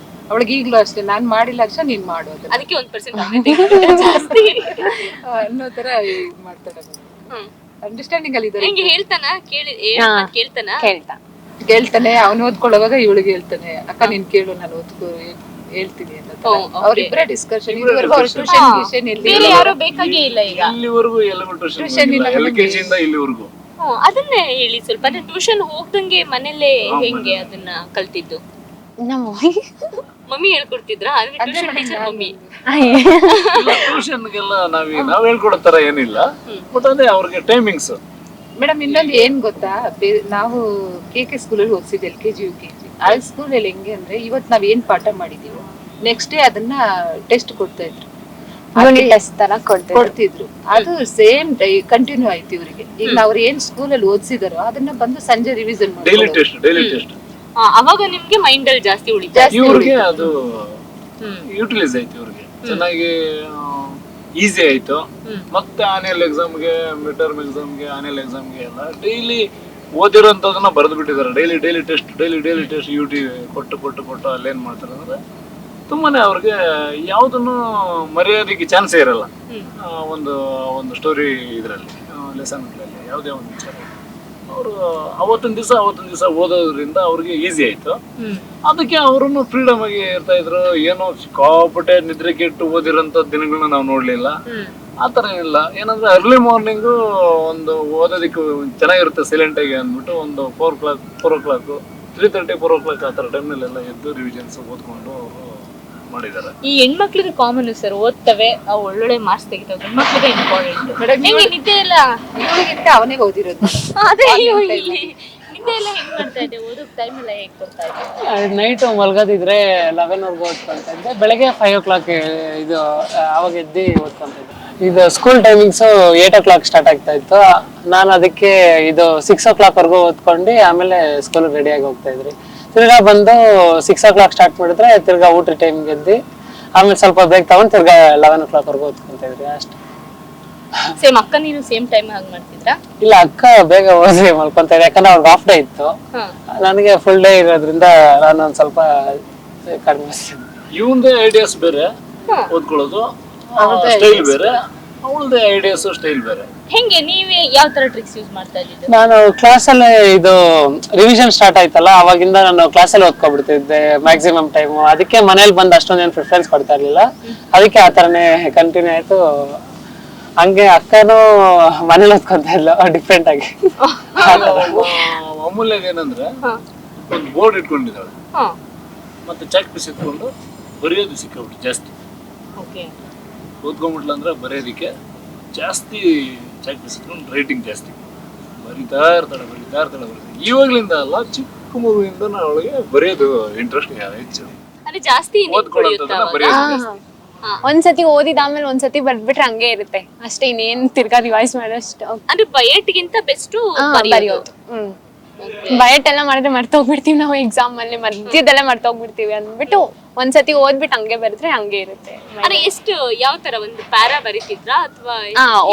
ಅವಳಿಗೆ ಈಗ್ಲೂ ಅಷ್ಟೇ, ನಾನ್ ಮಾಡಿಲ್ಲ ಹರ್ಷ ನೀನ್ ಮಾಡು, ಅದಕ್ಕೆ 1% ಜಾಸ್ತಿ ಅನ್ನೋ ತರ ಮಾಡ್ತಾಳೆ. ಅಂಡರ್ಸ್ಟ್ಯಾಂಡಿಂಗ್ ಅಲ್ಲಿ ಇದ್ದಾರೆ. ಹೆಂಗೆ ಹೇಳ್ತಾನ? ಕೇಳ್ತಾನೆ. ಅವ್ನು ಓದ್ಕೊಳ್ಳೋವಾಗ ಇವಳಿಗೆ ಹೇಳ್ತಾನೆ, ಅಕ್ಕ ನೀನ್ ಕೇಳು ನಾನು ಹೇಳ್ತೀನಿ ಅಂತ. ಅವ್ರಿಬ್ರೆ ಡಿಸ್ಕಷನ್. ಬೇರೆ ಯಾರೋ ಬೇಕಾಗೇ ಇಲ್ಲ ಈಗ ಇಲ್ಲಿವರೆಗೂ LKG ಇಂದ ಇಲ್ಲಿವರೆಗೂ. ಅದನ್ನೇ ಹೇಳಿ ಸ್ವಲ್ಪ. ಅಂದ್ರೆ ಟ್ಯೂಷನ್ ಹೋಗ್ದಂಗೆ ಮನೇಲೆ ಹೆಂಗೆ ಅದನ್ನ ಕಲ್ತಿದ್ದು? ಮಮ್ಮಿ ಹೇಳ್ಕೊಡ್ತಿದ್ರಾ? ಮಮ್ಮಿ ಟ್ಯೂಷನ್ಗೆಲ್ಲ ನಾವ್ ಹೇಳ್ಕೊಡೋ ತರ ಏನಿಲ್ಲ, ಬಟ್ ಅದೇ ಅವ್ರಿಗೆ ಟೈಮಿಂಗ್ಸ್. ಮೇಡಮ್ ಇನ್ನೊಂದು ಏನ್ ಗೊತ್ತಾ, ನಾವು KK ಸ್ಕೂಲಲ್ಲಿ ಓದಿಸಿದ್ LKG UKG. ಆ ಸ್ಕೂಲಲ್ಲಿ ಹೆಂಗೆ ಅಂದ್ರೆ ಇವತ್ ನಾವ್ ಏನ್ ಪಾಠ ಮಾಡಿದೀವೋ ನೆಕ್ಸ್ಟ್ ಡೇ ಅದನ್ನ ಟೆಸ್ಟ್ ಕೊಡ್ತಾ ಇದ್ರು, ಕೊಡ್ತಿದ್ರು. ಅದು ಸೇಮ್ ಕಂಟಿನ್ಯೂ ಆಯ್ತು ಇವ್ರಿಗೆ. ಈಗ ನಾವ್ ಏನ್ ಸ್ಕೂಲಲ್ಲಿ ಓದಿಸಿದಾರೋ ಅದನ್ನ ಬಂದು ಸಂಜೆ ರಿವಿಷನ್ ಡೈಲಿ ಟೆಸ್ಟ್. ಅವಾಗ ನಿಮ್ಗೆ ಮೈಂಡ್ ಅಲ್ಲಿ ಜಾಸ್ತಿ ಉಳಿತು. ಇವ್ರಿಗೆ ಅದು ಯೂಟಿಲೈಸ್ ಆಯ್ತು, ಇವ್ರಿಗೆ ಚೆನ್ನಾಗಿ ಈಸಿ ಆಯ್ತು. ಮತ್ತೆ ಆನ್ಯಲ್ ಎಕ್ಸಾಮ್ಗೆ, ಮಿಡ್ ಟರ್ಮ್ ಎಕ್ಸಾಮ್ಗೆ, ಆನ್ಯಲ್ ಎಕ್ಸಾಮ್ಗೆ ಎಲ್ಲ ಡೈಲಿ ಓದಿರೋಂಥದನ್ನ ಬರೆದು ಬಿಟ್ಟಿದ್ದಾರೆ. ಡೈಲಿ ಟೆಸ್ಟ್ UT ಕೊಟ್ಟು ಅಲ್ಲೇನ್ ಮಾಡ್ತಾರೆ ಅಂದ್ರೆ ತುಂಬಾನೇ ಅವ್ರಿಗೆ ಯಾವ್ದನ್ನು ಮರೆಯೋದಕ್ಕೆ ಚಾನ್ಸೇ ಇರಲ್ಲ. ಒಂದು ಸ್ಟೋರಿ ಇದರಲ್ಲಿ ಲೆಸನ್ಗಳಲ್ಲಿ ಯಾವುದೇ ಒಂದು ವಿಚಾರ ಅವರು ಅವತ್ತೊಂದ್ ದಿವಸ ಓದೋದ್ರಿಂದ ಅವ್ರಿಗೆ ಈಸಿ ಆಯ್ತು. ಅದಕ್ಕೆ ಅವರನ್ನು ಫ್ರೀಡಮ್ ಆಗಿ ಇರ್ತಾ ಇದ್ರು. ಏನೋ ಸಿಕ್ಕಾಪಟ್ಟೆ ನಿದ್ರೆ ಕೆಟ್ಟು ಓದಿರೋಂಥ ದಿನಗಳನ್ನ ನಾವು ನೋಡ್ಲಿಲ್ಲ. ಆತರ ಏನಿಲ್ಲ. ಏನಂದ್ರೆ ಅರ್ಲಿ ಮಾರ್ನಿಂಗ್ ಒಂದು ಓದೋದಕ್ಕೆ ಚೆನ್ನಾಗಿರುತ್ತೆ ಸೈಲೆಂಟ್ ಆಗಿ ಅಂದ್ಬಿಟ್ಟು ಒಂದು 4 o'clock 3:30 4 o'clock ಆ ತರ ಟೈಮ್ನಲ್ಲೆಲ್ಲ ಎದ್ದು ರಿವಿಷನ್ಸ್ ಓದ್ಕೊಂಡು ಅವರು ಮಾಡಿದ್ದಾರೆ. ಈ ಹೆಣ್ಮಕ್ಳಿಗೆ ಕಾಮನ್ ಸರ್, ಓದ್ತವೆ, ಒಳ್ಳೊಳ್ಳೆ ಮಾರ್ಕ್ಸ್ ತೆಗಿತಾವೆ. ಗಂಡ್ಮಕ್ಳಿಗೆ ಇಂಪಾರ್ಟೆಂಟ್. ಹೆಂಗೆ ನಿದ್ದೆ ಎಲ್ಲ ಇವಳಿಗಿಂತ ಅವನೇ ಓದಿರೋದು. ಅದೇ ನಿದ್ದೆ ಎಲ್ಲ ಹೆಂಗ್ ಮಾಡ್ತಾ ಇದ್ದೆ? ಓದೋಕ್ ಟೈಮ್ ಎಲ್ಲ ಹೇಗ್ ಕೊಡ್ತಾ ಇದ್ದೆ? ನೈಟ್ ಮಲ್ಗೋದಿದ್ರೆ 11 ಓದ್ಕೊಂತ ಇದ್ದೆ. ಬೆಳಗ್ಗೆ 5 o'clock ಇದು ಅವಾಗ ಎದ್ದು ಓದ್ಕೊಂತ ಇದ್ದೆ. ಇದು ಸ್ಕೂಲ್ ಟೈಮಿಂಗ್ಸ್ 8 o'clock ಸ್ಟಾರ್ಟ್ ಆಗ್ತಾ ಇತ್ತು. ನಾನು ಅದಕ್ಕೆ ಇದು 6 o'clock ವರ್ಗೂ ಓದ್ಕೊಂಡು ಆಮೇಲೆ ಸ್ಕೂಲ್ ರೆಡಿಯಾಗಿ ಹೋಗ್ತಾ ಇದ್ರಿ. ತಿರ್ಗಾ ಬಂದು 6 o'clock ಸ್ಟಾರ್ಟ್ ಮಾಡಿದ್ರೆ ತಿರ್ಗಾ ಊಟ ಟೈಮ್ಗೆ ಎದ್ದು ಆಮೇಲೆ ಸ್ವಲ್ಪ ಬ್ರೇಕ್ ತಗೊಂಡು ತಿರ್ಗಾ 11 o'clock ವರ್ಗೂ ಓದ್ಕೊಂತ ಇದ್ರಿ ಅಷ್ಟೇ. ಸೇಮ್ ಅಕ್ಕ ನೀನು ಸೇಮ್ ಟೈಮ್ ಆಗಿ ಮಾಡ್ತಿದ್ರಾ? ಇಲ್ಲ, ಅಕ್ಕ ಬೇಗ ಓದಿ ಮಲ್ಕೊಂತ ಇದ್ದೆ. ಯಾಕಂದ್ರೆ ಅವ್ರಿಗೆ ಹಾಫ್ ಡೇ ಇತ್ತು, ನನಗೆ ಫುಲ್ ಡೇ ಇರೋದ್ರಿಂದ ನಾನು ಒಂದ್ ಸ್ವಲ್ಪ ಕಡಿಮೆ. ಇವಂದೇ ಐಡಿಯಾಸ್ ಬೇರೆ, ಓದ್ಕೊಳ್ಳೋದು ಸ್ಟೈಲ್ ಬೇರೆ, ಅವಳದೇ ಐಡಿಯಾಸ್ ಸ್ಟೈಲ್ ಬೇರೆ. ಹೆಂಗೆ ನೀವೇ ಯಾವ ತರ ಟ್ರಿಕ್ಸ್ ಯೂಸ್ ಮಾಡ್ತಾ ಇದ್ದಿದ್ದು? ನಾನು ಕ್ಲಾಸಲ್ಲಿ ಇದು ರಿವಿಷನ್ ಸ್ಟಾರ್ಟ್ ಆಯ್ತಲ್ಲ, ಅವಾಗಿಂದ ನಾನು ಕ್ಲಾಸಲ್ಲಿ ಓದ್ಕೊಬಿಡ್ತಿದ್ದೆ ಮ್ಯಾಕ್ಸಿಮಮ್ ಟೈಮ್. ಅದಕ್ಕೆ ಮನೇಲಿ ಬಂದು ಅಷ್ಟೊಂದೇನು ಪ್ರಿಫರೆನ್ಸ್ ಕೊಡ್ತಾ ಇರ್ಲಿಲ್ಲ. ಅದಕ್ಕೆ ಆ ಥರನೇ ಕಂಟಿನ್ಯೂ ಆಯ್ತು. ಹಂಗೆ ಅಕ್ಕನೂ ಮನೇಲಿ ಓದ್ಕೊಂತ ಇದ್ಲು ಡಿಫ್ರೆಂಟ್ ಆಗಿ. ಅಮೂಲ್ಯಗೆ ಏನಂದ್ರೆ ಒಂದು ಬೋರ್ಡ್ ಇಟ್ಕೊಂಡಿದ್ದಾಳೆ, ಮತ್ತೆ ಚಾಕ್ ಪೀಸ್ ಇಟ್ಕೊಂಡು ಬರೆಯೋದು ಸಿಕ್ಕಾಬಿಟ್ಟು ಜಾಸ್ತಿ. ಓದ್ಕೊಂಡ್ಬಿಟ್ಲ ಅಂದ್ರೆ ಬರೆಯೋದಕ್ಕೆ ಜಾಸ್ತಿ ಚಾಕ್ ಪೀಸ್ ಇಟ್ಕೊಂಡು ರೈಟಿಂಗ್ ಜಾಸ್ತಿ ಬರಿತಾ ಇರ್ತಾಳೆ. ಇವಾಗ್ಲಿಂದ ಅಲ್ಲ, ಚಿಕ್ಕ ಮಗುವಿಂದ ಅವಳಿಗೆ ಬರೆಯೋದು ಇಂಟ್ರೆಸ್ಟ್ ಹೆಚ್ಚು. ಓದ್ಕೊಳ್ಳೋದನ್ನ ಬರೆಯೋದು ಒಂದ್ಸತಿ ಓದಿದಾದ್ಮೇಲೆ ಒಂದ್ಸತಿ ಬರ್ಬಿಟ್ರೆ ಹಂಗೆ ಇರುತ್ತೆ ಅಷ್ಟೇ. ಇನ್ನೇನ್ ತಿರ್ಗಾ ರಿವೈಸ್ ಮಾಡೋಷ್ಟು. ಅಂದ್ರೆ ಬಯಟ್ಗಿಂತ ಬೆಸ್ಟ್ ಬರೆಯೋದು. ಬಯಟ್ ಎಲ್ಲ ಮಾಡಿದ್ರೆ ಮರ್ತೋಗ್ಬಿಡ್ತೀವಿ ನಾವು. ಎಕ್ಸಾಮ್ ಅಲ್ಲಿ ಮಧ್ಯದೆಲ್ಲ ಮರ್ತೋಗ್ಬಿಡ್ತೀವಿ ಅಂದ್ಬಿಟ್ಟು ಒಂದ್ಸತಿ ಓದ್ಬಿಟ್ಟು ಹಂಗೆ ಬರೆದ್ರೆ ಹಂಗೆ ಇರುತ್ತೆ. ಎಷ್ಟು ಯಾವ ತರ ಒಂದು ಪ್ಯಾರಾ ಬರೀತಿದ್ರಾ ಅಥವಾ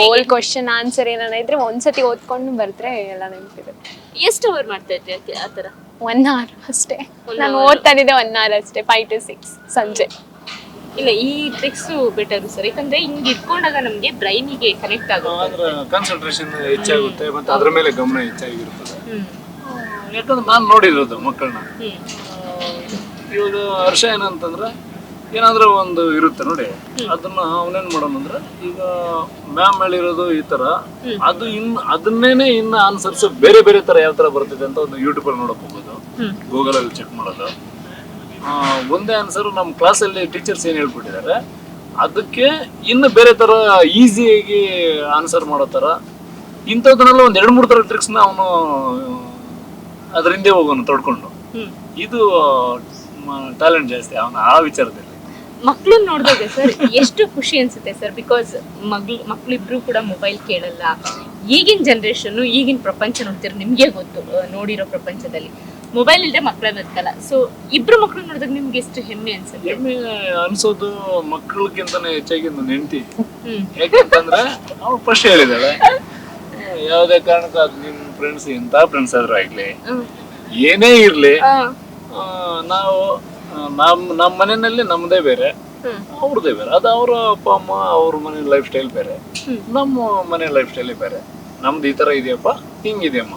ಓಲ್ ಕ್ವಶನ್ ಆನ್ಸರ್ ಏನಾನ ಇದ್ರೆ ಒಂದ್ಸತಿ ಓದ್ಕೊಂಡು ಬರೆದ್ರೆ ಎಲ್ಲ ನೆನಪಿರುತ್ತೆ. ಎಷ್ಟು ಅವರ್ ಮಾಡ್ತಾ ಇದ್ರಿ ಆತರ? 1 hour ಅಷ್ಟೇ. ನಾನು ಓದ್ತಾ ಇದ್ದೆ 1 hour ಅಷ್ಟೇ, 5 to 6 ಸಂಜೆ. ಇಲ್ಲ, ಈ ಟ್ರಿಕ್ಸ್ ಬೆಟರ್ ಸರ್. ಯಾಕಂದ್ರೆ ಹಿಂಗ್ ಇಟ್ಕೊಂಡಾಗ ನಮ್ಗೆ ಬ್ರೈನಿಗೆ ಕನೆಕ್ಟ್ ಆಗುತ್ತೆ, ಕಾನ್ಸಂಟ್ರೇಷನ್ ಹೆಚ್ಚಾಗುತ್ತೆ, ಮತ್ತೆ ಅದ್ರ ಮೇಲೆ ಗಮನ ಹೆಚ್ಚಾಗಿರ್ತದೆ. ಯಾಕಂದ್ರೆ ನಾನು ನೋಡಿರೋದು ಮಕ್ಕಳನ್ನ. ಇವಾಗ ಹರ್ಷ ಏನಂತಂದ್ರೆ ಏನಾದ್ರೂ ಒಂದು ಇರುತ್ತೆ ನೋಡಿ, ಅದನ್ನ ಅವನೇನ್ ಮಾಡೋಣಂದ್ರೆ ಈಗ ಮ್ಯಾಮ್ ಹೇಳಿರೋದು ಈ ತರ, ಅದು ಅದನ್ನೇನೆ ಇನ್ನು ಆನ್ಸರ್ಸ್ ಬೇರೆ ಬೇರೆ ತರ ಯಾವ ತರ ಬರ್ತಿದೆ ಅಂತ ಒಂದು ಯೂಟ್ಯೂಬ್ ಅಲ್ಲಿ ನೋಡಕ್ ಹೋಗೋದು, ಗೂಗಲ್ ಅಲ್ಲಿ ಚೆಕ್ ಮಾಡೋದು. ಒಂದೇ ಆನ್ಸರ್ ನಮ್ಮ ಕ್ಲಾಸಲ್ಲಿ ಟೀಚರ್ಸ್ ಏನ್ ಹೇಳ್ಬಿಟ್ಟಿದ್ದಾರೆ ಅದಕ್ಕೆ ಇನ್ನು ಬೇರೆ ತರ ಈಸಿಯಾಗಿ ಆನ್ಸರ್ ಮಾಡೋ ತರ ಇಂಥದನ್ನೆಲ್ಲ ಒಂದ್ 2-3 ತರ ಟ್ರಿಕ್ಸ್ ನ ಅವನು ಅದ್ರ ಹಿಂದೆ ಹೋಗೋನು ತೊಡ್ಕೊಂಡು. ಇದು ಟ್ಯಾಲೆಂಟ್ ಜಾಸ್ತಿ ಅವನ ಆ ವಿಚಾರದಲ್ಲಿ. ಮಕ್ಳನ್ನ ನೋಡಿದಾಗ ಸರ್ ಎಷ್ಟು ಖುಷಿ ಅನ್ಸುತ್ತೆ ಸರ್, ಬಿಕಾಸ್ ಮಕ್ಳಿಬ್ರು ಕೂಡ ಮೊಬೈಲ್ ಕೇಳಲ್ಲ. ಈಗಿನ ಜನರೇಷನ್ ಈಗಿನ ಪ್ರಪಂಚ ನೋಡ್ತಿರೋ ನಿಮ್ಗೆ ಗೊತ್ತು, ನೋಡಿರೋ ಪ್ರಪಂಚದಲ್ಲಿ ಮೊಬೈಲ್ ಇಲ್ಲದೆ ಮಕ್ಕಳೇ ಬದುಕಲ್ಲ. ಸೊ ಇಬ್ರು ಮಕ್ಳು ನೋಡಿದಾಗ ನಿಮ್ಗೆ ಎಷ್ಟು ಹೆಮ್ಮೆ ಅನ್ಸುತ್ತೆ? ಹೆಮ್ಮೆ ಅನ್ಸೋದು ಮಕ್ಕಳಿಗಿಂತಾನೆ ಹೆಚ್ಚಾಗಿ ನನ್ನ ಹೆಂಡತಿ. ಯಾಕೆಂತಂದ್ರೆ ಅವ್ಳು ಫಸ್ಟ್ ಹೇಳಿದಾಳೆ, ಯಾವುದೇ ಕಾರಣಕ್ಕೂ ಅದು ನಿಮ್ ಫ್ರೆಂಡ್ಸ್ ಎಂತ ಫ್ರೆಂಡ್ಸ್ ಆದ್ರೂ ಆಗ್ಲಿ ಏನೇ ಇರ್ಲಿ, ನಾವು ನಮ್ಮ ಮನೆಯಲ್ಲಿ ನಮ್ದೇ ಬೇರೆ ಅವ್ರದೇ ಬೇರೆ, ಅದು ಅವರ ಅಪ್ಪ ಅಮ್ಮ ಅವ್ರ ಮನೆ ಲೈಫ್ ಸ್ಟೈಲ್ ಬೇರೆ, ನಮ್ಮ ಮನೆ ಲೈಫ್ ಸ್ಟೈಲ್ ಬೇರೆ. ನಮ್ದು ಈ ತರ ಇದೆಯಪ್ಪ, ಹಿಂಗಿದೆಯಮ್ಮ.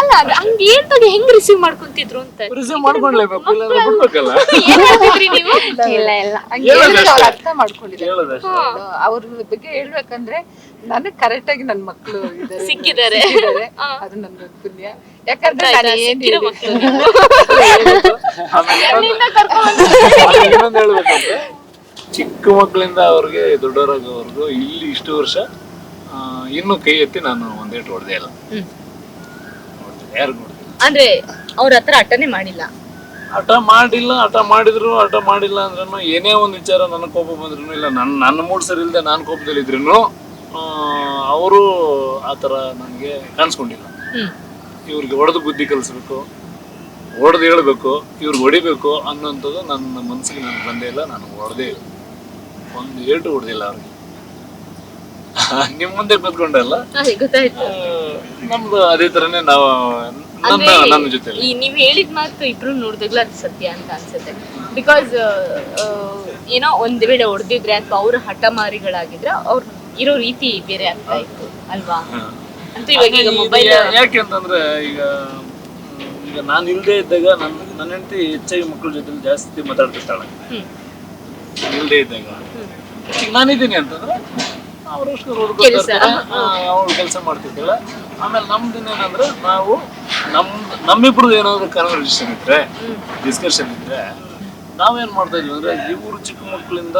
ಅಲ್ಲ ಅದು ಹಂಗೆ ಹೇಳ್ದಾಗ ಹೆಂಗ್ ರಿಸೀವ್ ಮಾಡ್ಕೊಂತಿದ್ರು ಅಂತ ರಿಸೀವ್ ಮಾಡ್ಕೊಂಡ್ಲೇಬೇಕು, ಇಲ್ಲಾಂದ್ರೆ ಬಿಡ್ಬೇಕಲ್ಲ. ಏನ್ ಮಾಡ್ತಿದ್ರಿ ನೀವು? ಇಲ್ಲ ಇಲ್ಲ ಹಂಗೆ ಹೇಳಿದ್ರೆ ಅವ್ರು ಅರ್ಥ ಮಾಡ್ಕೊಂಡಿದ್ದಾರೆ. ಅವ್ರ ಬಗ್ಗೆ ಹೇಳ್ಬೇಕಂದ್ರೆ ನನಗ್ ಕರೆಕ್ಟ್ ಆಗಿ ನನ್ ಮಕ್ಳು ಸಿಕ್ಕಿದ್ದಾರೆ. ಅದು ನನ್ನ ಪುಣ್ಯ. ಯಾಕಂದ್ರೆ ನಾನು ಏನ್ ಸಿಕ್ಕಿರೋ ಮಕ್ಳು. ಇನ್ನೊಂದು ಹೇಳ್ಬೇಕಂದ್ರೆ ಚಿಕ್ಕ ಮಕ್ಕಳಿಂದ ಅವ್ರಿಗೆ ದೊಡ್ಡವರಾಗೋವರೆಗೂ ಇಲ್ಲಿ ಇಷ್ಟು ವರ್ಷ ಇನ್ನು ಕೈ ಎತ್ತಿ ನಾನು ಒಂದೇಟು ಹೊಡೆದೇ ಇಲ್ಲ. ಯಾರು ನೋಡ್ತೀನಿ ಅಂದ್ರೆ ಅವ್ರ ಹತ್ರ ಹಠನೇ ಮಾಡಿಲ್ಲ. ಹಠ ಮಾಡಿದ್ರು ಹಠ ಮಾಡಿಲ್ಲ ಅಂದ್ರೂ ಏನೇ ಒಂದು ವಿಚಾರ ನನ್ನ ಕೋಪ ಬಂದ್ರು ಇಲ್ಲ ನನ್ನ ಮೂಡ್ ಸರಿ ಇಲ್ಲದೆ ನಾನು ಕೋಪದಲ್ಲಿದ್ರು ಅವರು ಆತರ ನನಗೆ ಕಾಣಿಸ್ಕೊಂಡಿಲ್ಲ. ಇವ್ರಿಗೆ ಹೊಡೆದು ಬುದ್ಧಿ ಕಲಿಸ್ಬೇಕು, ಹೊಡೆದು ಹೇಳ್ಬೇಕು, ಇವ್ರಿಗೆ ಹೊಡಿಬೇಕು ಅನ್ನೋಂಥದ್ದು ನನ್ನ ಮನಸ್ಸಿಗೆ ನನಗೆ ಬಂದೇ ಇಲ್ಲ. ನಾನು ಹೊಡೆದೇ ಇಲ್ಲ, ಒಂದು ಏಟು ಹೊಡೆದಿಲ್ಲ ಅವ್ರಿಗೆ. ನಿಮ್ ಮುಂದೆ ಕೂತ್ಕೊಂಡಲ್ಲ, ಗೊತ್ತಾಯ್ತು. ನಮ್ದು ಅದೇ ತರನೇ ನಾವು ನನ್ನ ಜೊತೆ ನೀವ್ ಹೇಳಿದ ಮಾತು ಇಬ್ರು ನೋಡಿದಾಗ್ಲೂ ಅದು ಸತ್ಯ ಅಂತ ಅನ್ಸುತ್ತೆ. ಬಿಕಾಸ್ ಏನೋ ಒಂದ್ ವೇಳೆ ಹೊಡೆದಿದ್ರೆ ಅಥವಾ ಅವ್ರ ಹಠಮಾರಿಗಳಾಗಿದ್ರೆ ಅವ್ರು ಇರೋ ರೀತಿ ಬೇರೆ ಆಗ್ತಾ ಇತ್ತು ಅಲ್ವಾ? ಅಂತೂ ಇವಾಗ ಈಗ ಮೊಬೈಲ್ ಯಾಕೆಂತಂದ್ರೆ ಈಗ ನಾನು ಇಲ್ದೇ ಇದ್ದಾಗ ನನ್ನ ಹೆಂಡತಿ ಹೆಚ್ಚಾಗಿ ಮಕ್ಕಳ ಜೊತೆ ಜಾಸ್ತಿ ಮಾತಾಡ್ತಿರ್ತಾಳೆ. ಇಲ್ದೇ ಇದ್ದಾಗ ಈಗ ನಾನಿದ್ದೀನಿ ಅಂತಂದ್ರೆ ಅವ್ರಷ್ಟು ಅವಳು ಕೆಲಸ ಮಾಡ್ತಿದ್ದಾಳೆ. ಆಮೇಲೆ ನಮ್ದೇನೇನಂದ್ರೆ ನಾವು ನಮ್ಮಿಬ್ರದ್ದು ಏನಾದ್ರು ಕನ್ವರ್ಸೇಷನ್ ಇದ್ರೆ, ಡಿಸ್ಕಷನ್ ಇದ್ರೆ ನಾವೇನ್ ಮಾಡ್ತಾ ಇದ್ವಿ ಅಂದ್ರೆ, ಇವರು ಚಿಕ್ಕ ಮಕ್ಕಳಿಂದ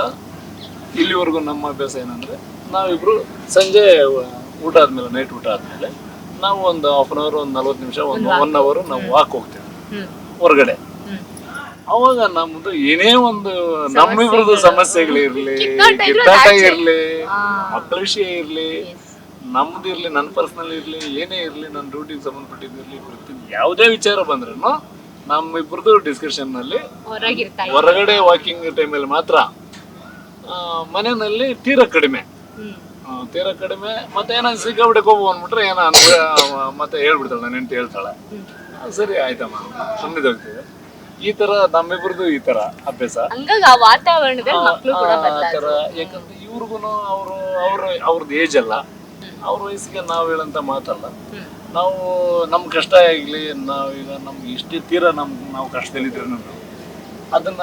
ಇಲ್ಲಿವರೆಗೂ ನಮ್ಮ ಅಭ್ಯಾಸ ಏನಂದ್ರೆ, ನಾವಿಬ್ರು ಸಂಜೆ ಊಟ ಆದ್ಮೇಲೆ, ನೈಟ್ ಊಟ ಆದ್ಮೇಲೆ ನಾವು ಒಂದು 1/2 hour, ಒಂದು 40 ನಿಮಿಷ, ಒಂದು 1 hour ನಾವು ವಾಕ್ ಹೋಗ್ತೀವಿ ಹೊರಗಡೆ. ಅವಾಗ ನಮ್ದು ಏನೇ ಒಂದು ನಮ್ಮಿಬ್ರದ್ದು ಸಮಸ್ಯೆಗಳಿರ್ಲಿ, ಕಿತ್ತಾಟ ಇರ್ಲಿ, ಮಕ್ಕಳ ವಿಷಯ ಇರ್ಲಿ, ನಮ್ದು ಇರ್ಲಿ, ನನ್ನ ಪರ್ಸನಲ್ ಇರ್ಲಿ, ಏನೇ ಇರ್ಲಿ, ನನ್ನ ಡ್ಯೂಟಿಗೆ ಸಂಬಂಧಪಟ್ಟಿದ್ದಿರ್ಲಿ, ಯಾವುದೇ ವಿಚಾರ ಬಂದ್ರೂ ನಮ್ಮಿಬ್ರದ್ದು ಡಿಸ್ಕಷನ್ ನಲ್ಲಿ ಹೊರಗಡೆ ವಾಕಿಂಗ್ ಟೈಮಲ್ಲಿ ಮಾತ್ರ. ಮನೆಯಲ್ಲಿ ತೀರಾ ಕಡಿಮೆ. ಮತ್ತೆ ಏನೋ ಸಿಕ್ಕಾಬಿಟ್ಟೆ ಕೋಪ ಬಂದ್ಬಿಟ್ರೆ ಏನೋ ಮತ್ತೆ ಹೇಳ್ಬಿಡ್ತಾಳೆ, ನನ್ನ ಹೆಂಡತಿ ಹೇಳ್ತಾಳೆ, ಸರಿ ಆಯ್ತಮ್ಮ ಸುಮ್ಮನೆ ಹೋಗ್ತೀವಿ. ಈ ತರ ನಮ್ಮಿಬ್ರದ್ದು ಈ ತರ ಅಭ್ಯಾಸ. ಯಾಕಂದ್ರೆ ಇವ್ರಿಗೂ ಅವ್ರದ್ದು ಏಜ್ ಅಲ್ಲ, ಅವ್ರ ವಯಸ್ಸಿಗೆ ನಾವ್ ಹೇಳಂತ ಮಾತಲ್ಲ. ನಾವು ನಮ್ ಕಷ್ಟ ಆಗ್ಲಿ, ನಾವೀಗ ನಮ್ಗೆ ಇಷ್ಟೇ ತೀರಾ ನಾವು ಕಷ್ಟದಲ್ಲಿದ್ರೆ ಅದನ್ನ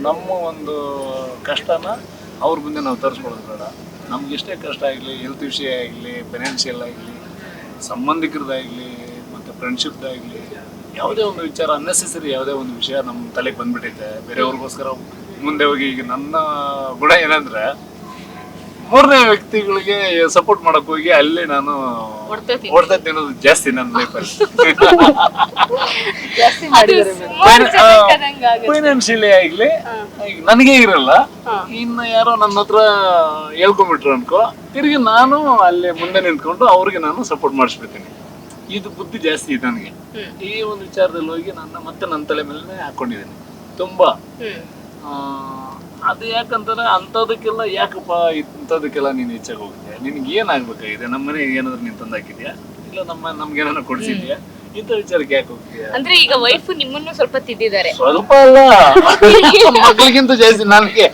ನಮ್ಮ ಒಂದು ಕಷ್ಟನ ಅವ್ರ ಮುಂದೆ ನಾವು ತರಿಸ್ಕೊಳ್ಳೋದು ಬೇಡ. ನಮ್ಗೆ ಎಷ್ಟೇ ಕಷ್ಟ ಆಗಲಿ, ಹೆಲ್ತ್ ವಿಷಯ ಆಗಲಿ, ಫೈನಾನ್ಷಿಯಲ್ ಆಗಲಿ, ಸಂಬಂಧಿಕರದಾಗಲಿ, ಮತ್ತು ಫ್ರೆಂಡ್ಶಿಪ್ದಾಗಲಿ, ಯಾವುದೇ ಒಂದು ವಿಚಾರ ಅನ್ನೆಸೆಸರಿ ಯಾವುದೇ ಒಂದು ವಿಷಯ ನಮ್ಮ ತಲೆಗೆ ಬಂದ್ಬಿಟ್ಟೈತೆ ಬೇರೆಯವ್ರಿಗೋಸ್ಕರ ಮುಂದೆ ಹೋಗಿ. ಈಗ ನನ್ನ ಗುಣ ಏನಂದ್ರೆ, 3ನೇ ವ್ಯಕ್ತಿಗಳಿಗೆ ಸಪೋರ್ಟ್ ಮಾಡಕ್ ಹೋಗಿ ಅಲ್ಲಿ ನಾನು ಹೊಡ್ತಾ ತಿನ್ನೋದು ಜಾಸ್ತಿ ನನ್ನ ಲೈಫಲ್ಲಿ. ಫೈನಾನ್ಷಿಯಲಿ ಆಗ್ಲಿ ಈಗ ನನಗೆ ಇರಲ್ಲ, ಇನ್ನು ಯಾರೋ ನನ್ನ ಹತ್ರ ಹೇಳ್ಕೊಂಡ್ಬಿಟ್ರು ಅನ್ಕೋ, ತಿರುಗಿ ನಾನು ಅಲ್ಲೇ ಮುಂದೆ ನಿಂತ್ಕೊಂಡು ಅವ್ರಿಗೆ ನಾನು ಸಪೋರ್ಟ್ ಮಾಡಿಸ್ಬಿಡ್ತೀನಿ. ಇದು ಬುದ್ಧಿ ಜಾಸ್ತಿ ಇದೆ ನನಗೆ. ಈ ಒಂದು ವಿಚಾರದಲ್ಲಿ ಹೋಗಿ ಮತ್ತೆ ನನ್ನ ತಲೆ ಮೇಲೆ ಹಾಕೊಂಡಿದ್ದೀನಿ ತುಂಬಾ. ಅದು ಯಾಕಂತಾರೆ ಅಂಥದಕ್ಕೆಲ್ಲ ಯಾಕಪ್ಪ ಇಂಥದಕ್ಕೆಲ್ಲ ನೀನು ಹೆಚ್ಚಾಗಿ ಹೋಗಿದ್ಯಾ, ನಿನ್ಗೆ ಏನಾಗ್ಬೇಕಾಗಿದೆ, ನಮ್ಮ ಮನೆಗೆ ಏನಾದ್ರು ನೀನ್ ತಂದಾಕಿದ್ಯಾ, ಇಲ್ಲ ನಮ್ಗೆ ಏನಾದ್ರು ಕೊಡ್ಸಿದ್ಯಾ, ಇಂಥ ವಿಚಾರಕ್ಕೆ ಯಾಕೆ ಹೋಗ್ತೀಯಾ? ಅಂದ್ರೆ ಈಗ ವೈಫ್ ನಿಮ್ಮನ್ನು ಸ್ವಲ್ಪ ತಿದ್ದಿದ್ದಾರೆ. ಸ್ವಲ್ಪ ಅಲ್ಲ, ಮಕ್ಳಿಗಿಂತ ಜಾಸ್ತಿ ನನಗೆ.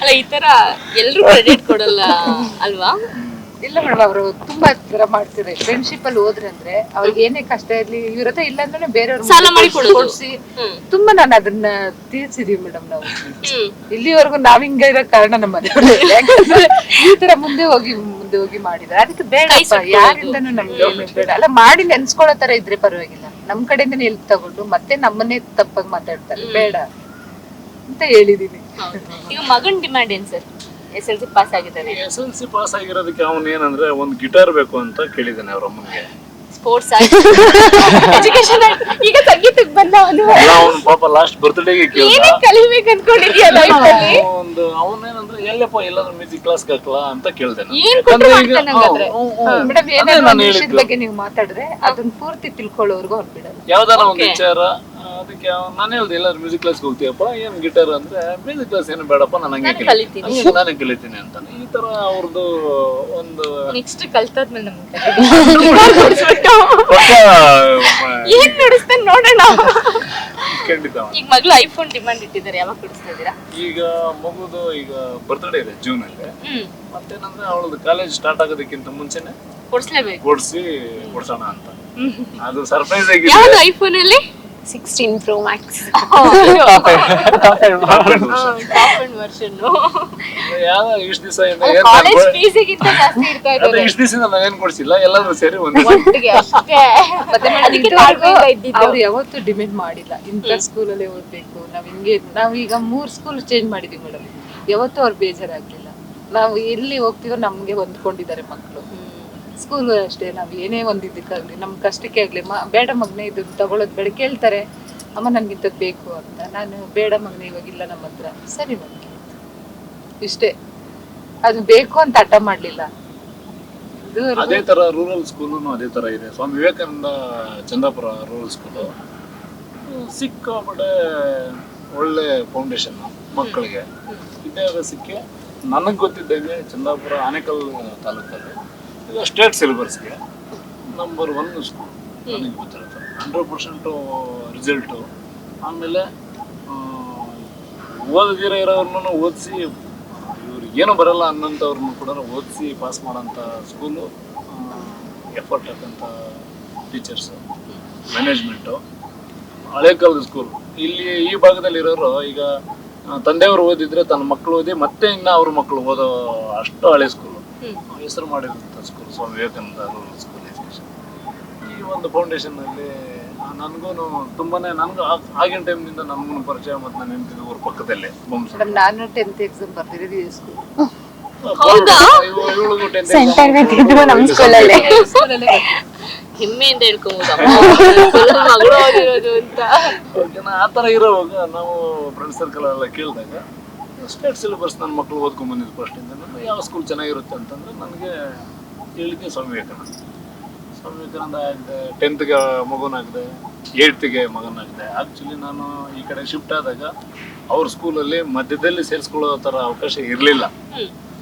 ಅಲ್ಲ ಈ ತರ ಎಲ್ರು ಕ್ರೆಡಿಟ್ ಕೊಡಲ್ಲ ಅಲ್ವಾ? ಇಲ್ಲ ಮೇಡಮ್, ಅವರು ತುಂಬಾ ತರ ಮಾಡ್ತಾರೆ. ಫ್ರೆಂಡ್ಶಿಪ್ ಅಲ್ಲಿ ಹೋದ್ರೆ ಅಂದ್ರೆ ಅವ್ರಿಗೆ ಏನೇ ಕಷ್ಟ ಇರ್ಲಿ ಇವ್ರ ಹತ್ರ ಇಲ್ಲ ಅಂದ್ರೆ ಸಾಲ ಮಾಡಿ ಬೇರೆಯವ್ರು ಕೊಡ್ಸಿ ತುಂಬಾ ನಾನು ಅದನ್ನ ತೀರ್ಸಿದೀವಿ ಮೇಡಮ್. ನಾವು ಇಲ್ಲಿವರೆಗೂ ನಾವ್ ಹಿಂಗ ಇರೋ ಕಾರಣ ನಮ್ಮ ಮನೆಯವ್ರು ಯಾಕಂದ್ರೆ ಈ ತರ ಮುಂದೆ ಹೋಗಿ ಮಾಡಿದ್ರೆ ಅದಕ್ಕೆ ಬೇಡ, ಯಾರಿಂದನೂ ನಮ್ಗೆ ಏನು ಬೇಡ. ಅಲ್ಲ ಮಾಡಿ ನೆನ್ಸ್ಕೊಳ್ಳೋ ತರ ಇದ್ರೆ ಪರವಾಗಿಲ್ಲ, ನಮ್ ಕಡೆಯಿಂದನೇ ಎಲ್ಪ್ ತಗೊಂಡು ಮತ್ತೆ ನಮ್ಮನ್ನೇ ತಪ್ಪಾಗಿ ಮಾತಾಡ್ತಾರೆ, ಬೇಡ ಅಂತ ಹೇಳಿದೀನಿ. ಈಗ ಮಗನ್ ಡಿಮ್ಯಾಂಡ್ ಏನ್ ಸರ್? SLC ಪಾಸ್ ಆಗಿದ್ದಾನೆ, SLC ಪಾಸ್ ಆಗಿರೋದಕ್ಕೆ ಅವನ್ ಏನಂದ್ರೆ ಒಂದು ಗಿಟಾರ್ ಬೇಕು ಅಂತ ಕೇಳಿದ್ದಾನೆ ಅವ್ರ ಅಮ್ಮನಿಗೆ. ಸ್ಪೋರ್ಟ್ಸ್ ಎಜುಕೇಶನ್ ಈಗ ಸಂಗೀತಕ್ಕೆ ಬಂದ ಅವನು. ಅವನು ಪಾಪ ಲಾಸ್ಟ್ ಬರ್ತ್ಡೇಗೆ ಕೇಳ್ದ. ಏನೇ ಕಲಿಬೇಕು ಅನ್ಕೊಂಡಿದ್ಯಾ ಲೈಫ್ ಅಲ್ಲಿ? ಒಂದು ಅವನೇನಂದ್ರೆ ಎಲ್ಲಪ್ಪ ಎಲ್ಲಾದ್ರೂ ಮ್ಯೂಸಿಕ್ ಕ್ಲಾಸ್ ಹಾಕ್ಲಾ ಅಂತ ಕೇಳ್ದೆ ನಾನು. ಏನ್ ಕೊಟ್ರು ಮಾಡ್ತಾನೆ ಹಂಗಾದ್ರೆ? ಮೇಡಮ್ ಏನಾದ್ರು ಒಂದ್ ವಿಷಯದ ಬಗ್ಗೆ ನೀವು ಮಾತಾಡಿದ್ರೆ ಅದನ್ನ ಪೂರ್ತಿ ತಿಳ್ಕೊಳ್ಳೋರ್ಗು ಅವ್ರು ಬಿಡಲ್ಲ. ಯಾವ್ದಾರ ಒಂದು ವಿಚಾರ ಅದಕ್ಕೆ ನಾನು ಹೇಳ್ದೆ ಎಲ್ಲಾದ್ರೂ ಮ್ಯೂಸಿಕ್ ಕ್ಲಾಸ್ಗೆ ಹೋಗ್ತೀಯಪ್ಪ, ಏನ್ ಗಿಟಾರ್ ಅಂದ್ರೆ ಮ್ಯೂಸಿಕ್ ಕ್ಲಾಸ್ ಏನು ಬೇಡಪ್ಪ, ನಾನು ಹಂಗೆ ನಾನೇ ಕಲಿತೀನಿ ಅಂತಾನೆ. ಈ ತರ ಅವ್ರದ್ದು ಒಂದು ನೆಕ್ಸ್ಟ್ ಕಲ್ತಾದ್ಮೇಲೆ ನಮ್ಗೆ ಏನ್ ನಡೆಸ್ತಾನೆ ನೋಡೋಣ. ಖಂಡಿತ. ಈಗ ಮಗಳು ಐಫೋನ್ ಡಿಮಾಂಡ್ ಇಟ್ಟಿದ್ದಾರೆ, ಯಾವಾಗ ಕೊಡಿಸ್ತಾ ಇದೀರಾ? ಈಗ ಮಗುದು ಈಗ ಬರ್ತ್ಡೇ ಇದೆ ಜೂನ್ ಅಲ್ಲಿ. ಮತ್ತೇನಂದ್ರೆ ಅವಳದು ಕಾಲೇಜ್ ಸ್ಟಾರ್ಟ್ ಆಗೋದಕ್ಕಿಂತ ಮುಂಚೆನೆ ಕೊಡ್ಸ್ಲೇಬೇಕು, ಕೊಡ್ಸೋಣ ಅಂತ. ಅದು ಸರ್ಪ್ರೈಸ್ ಆಗಿದೆ. ಯಾವ್ದು ಐಫೋನ್ ಅಲ್ಲಿ? 16 Pro Max. Top end version. ಯಾವ ಇಷ್ಟು ದಿವಸ ಕಾಲೇಜ್ ಫೀಸಿಗಿಂತ ಜಾಸ್ತಿ ಇರ್ತಾ ಇದೆ. ಇಷ್ಟು ದಿವಸ ನಾವೇನ್ ಕೊಡ್ಸಿಲ್ಲ, ಎಲ್ಲರೂ ಸೇರಿ ಒಂದು ಒಟ್ಟಿಗೆ ಅಷ್ಟೇ. ಅವ್ರು ಯಾವತ್ತೂ ಡಿಮ್ಯಾಂಡ್ ಮಾಡಿಲ್ಲ ಇಂಥ ಸ್ಕೂಲಲ್ಲೇ ಓದ್ಬೇಕು, ನಾವೀಗ 3 ಸ್ಕೂಲ್ ಚೇಂಜ್ ಮಾಡಿದೀವಿ ಮೇಡಮ್. ಯಾವತ್ತೂ ಅವ್ರು ಬೇಜಾರಾಗ್ಲಿಲ್ಲ. ನಾವು ಎಲ್ಲಿ ಹೋಗ್ತೀವೋ ನಮ್ಗೆ ಹೊಂದ್ಕೊಂಡಿದ್ದಾರೆ ಮಕ್ಕಳು. ಸ್ಕೂಲ್ ಅಷ್ಟೇ, ನಾವ್ ಏನೇ ಒಂದ್ ಇದಕ್ಕಾಗ್ಲಿ ನಮ್ ಕಷ್ಟಕ್ಕೆ ಆಗ್ಲಿ ಬೇಡ ಮಗನೇ ಇದು ತಗೊಳೋದ್ ಬೇಡ, ಕೇಳ್ತಾರೆ ಅಮ್ಮ ನನ್ಗಿಂತದ್ ಬೇಕು ಅಂತ. ನಾನು ಬೇಡ ಮಗನೇ ಇವಾಗಿಲ್ಲ ನಮ್ಮ ಹತ್ರ, ಸರಿ ಮಗನೇ ಇಷ್ಟೇ, ಅದು ಬೇಕು ಅಂತ ಹಠ ಮಾಡ್ಲಿಲ್ಲ. ಅದೇ ತರ ರೂರಲ್ ಸ್ಕೂಲು ಅದೇ ತರ ಇದೆ. ಸ್ವಾಮಿ ವಿವೇಕಾನಂದ ಚಂದಾಪುರ ರೂರಲ್ ಸ್ಕೂಲು ಸಿಕ್ಕಾಪಟ್ಟೆ ಒಳ್ಳೆ ಫೌಂಡೇಶನ್ ಮಕ್ಕಳಿಗೆ ವಿದ್ಯಾಭ್ಯಾಸಕ್ಕೆ. ನನಗೆ ಗೊತ್ತಿದ್ದಂಗೆ ಚಂದಾಪುರ ಆನೇಕಲ್ ತಾಲೂಕಲ್ಲಿ ಈಗ ಸ್ಟೇಟ್ ಸಿಲೆಬಸ್ಗೆ ನಂಬರ್ 1 ಸ್ಕೂಲ್ ನನಗೆ ಗೊತ್ತಿರುತ್ತೆ. 100% ರಿಸಲ್ಟು. ಆಮೇಲೆ ಓದದಿರ ಇರೋರ್ನು ಓದಿಸಿ ಇವ್ರಿಗೆ ಏನೂ ಬರಲ್ಲ ಅನ್ನೋಂಥವ್ರನ್ನು ಕೂಡ ಓದಿಸಿ ಪಾಸ್ ಮಾಡೋಂಥ ಸ್ಕೂಲು, ಎಫರ್ಟ್ ಹಾಕೋಂಥ ಟೀಚರ್ಸು, ಮ್ಯಾನೇಜ್ಮೆಂಟು, ಹಳೆ ಕಾಲದ ಸ್ಕೂಲ್. ಇಲ್ಲಿ ಈ ಭಾಗದಲ್ಲಿರೋರು ಈಗ ತಂದೆಯವರು ಓದಿದ್ರೆ ತನ್ನ ಮಕ್ಕಳು ಓದಿ ಮತ್ತೆ ಇನ್ನು ಅವ್ರ ಮಕ್ಕಳು ಓದೋ ಅಷ್ಟು ಹಳೆ ಸ್ಕೂಲು, ಹೆಸರು ಮಾಡಿರೋಂಥ school Swami Vivekananda rural school education. ಈ ಒಂದು ಫೌಂಡೇಶನ್ನಲ್ಲಿ ನನಗೂ ತುಂಬಾನೇ ನನಗೂ ಆಗಿನ ಟೈಮ್ನಿಂದ ನನಗೂ ಪರಿಚಯ. ಮತ್ತು ನಾನು ನಿಂತಿದ್ದು ಊರ ಪಕ್ಕದಲ್ಲೇ ಮೇಡಮ್, ನಾನು 10th ಎಕ್ಸಾಮ್ ಬರ್ದಿರೋದು ಈ ಸ್ಕೂಲ್. ಇವಳಿಗೂ 10th ನಮ್ಮ ಸ್ಕೂಲಲ್ಲೇ ಹೆಮ್ಮೆಯಿಂದ ಹೇಳ್ಕೊಬಹುದು ಮಗಳು ಆಗಿರೋದು ಅಂತ. ಆ ಥರ ಇರೋವಾಗ ನಾವು ಫ್ರೆಂಡ್ ಸರ್ಕಲ್ ಎಲ್ಲ ಕೇಳಿದಾಗ ಸ್ಟೇಟ್ ಸಿಲೆಬಸ್ ನನ್ನ ಮಕ್ಕಳು ಓದ್ಕೊಂಡ್ ಬಂದಿದ್ದು ಫಸ್ಟಿಂದ. ಯಾವ ಸ್ಕೂಲ್ ಚೆನ್ನಾಗಿರುತ್ತೆ ಅಂತಂದ್ರೆ ನನಗೆ ಹೇಳಿದ್ದೆ ಸ್ವಾಮಿ ವಿವೇಕಾನಂದ. ಸ್ವಾಮಿ ವಿವೇಕಾನಂದ ಆಗಿದೆ, 10th ಮಗನಾಗಿದೆ, 8th ಮಗನಾಗಿದೆ. ಆ್ಯಕ್ಚುಲಿ ನಾನು ಈ ಕಡೆ ಶಿಫ್ಟ್ ಆದಾಗ ಅವ್ರ ಸ್ಕೂಲಲ್ಲಿ ಮಧ್ಯದಲ್ಲಿ ಸೇರಿಸ್ಕೊಳ್ಳೋ ಥರ ಅವಕಾಶ ಇರಲಿಲ್ಲ.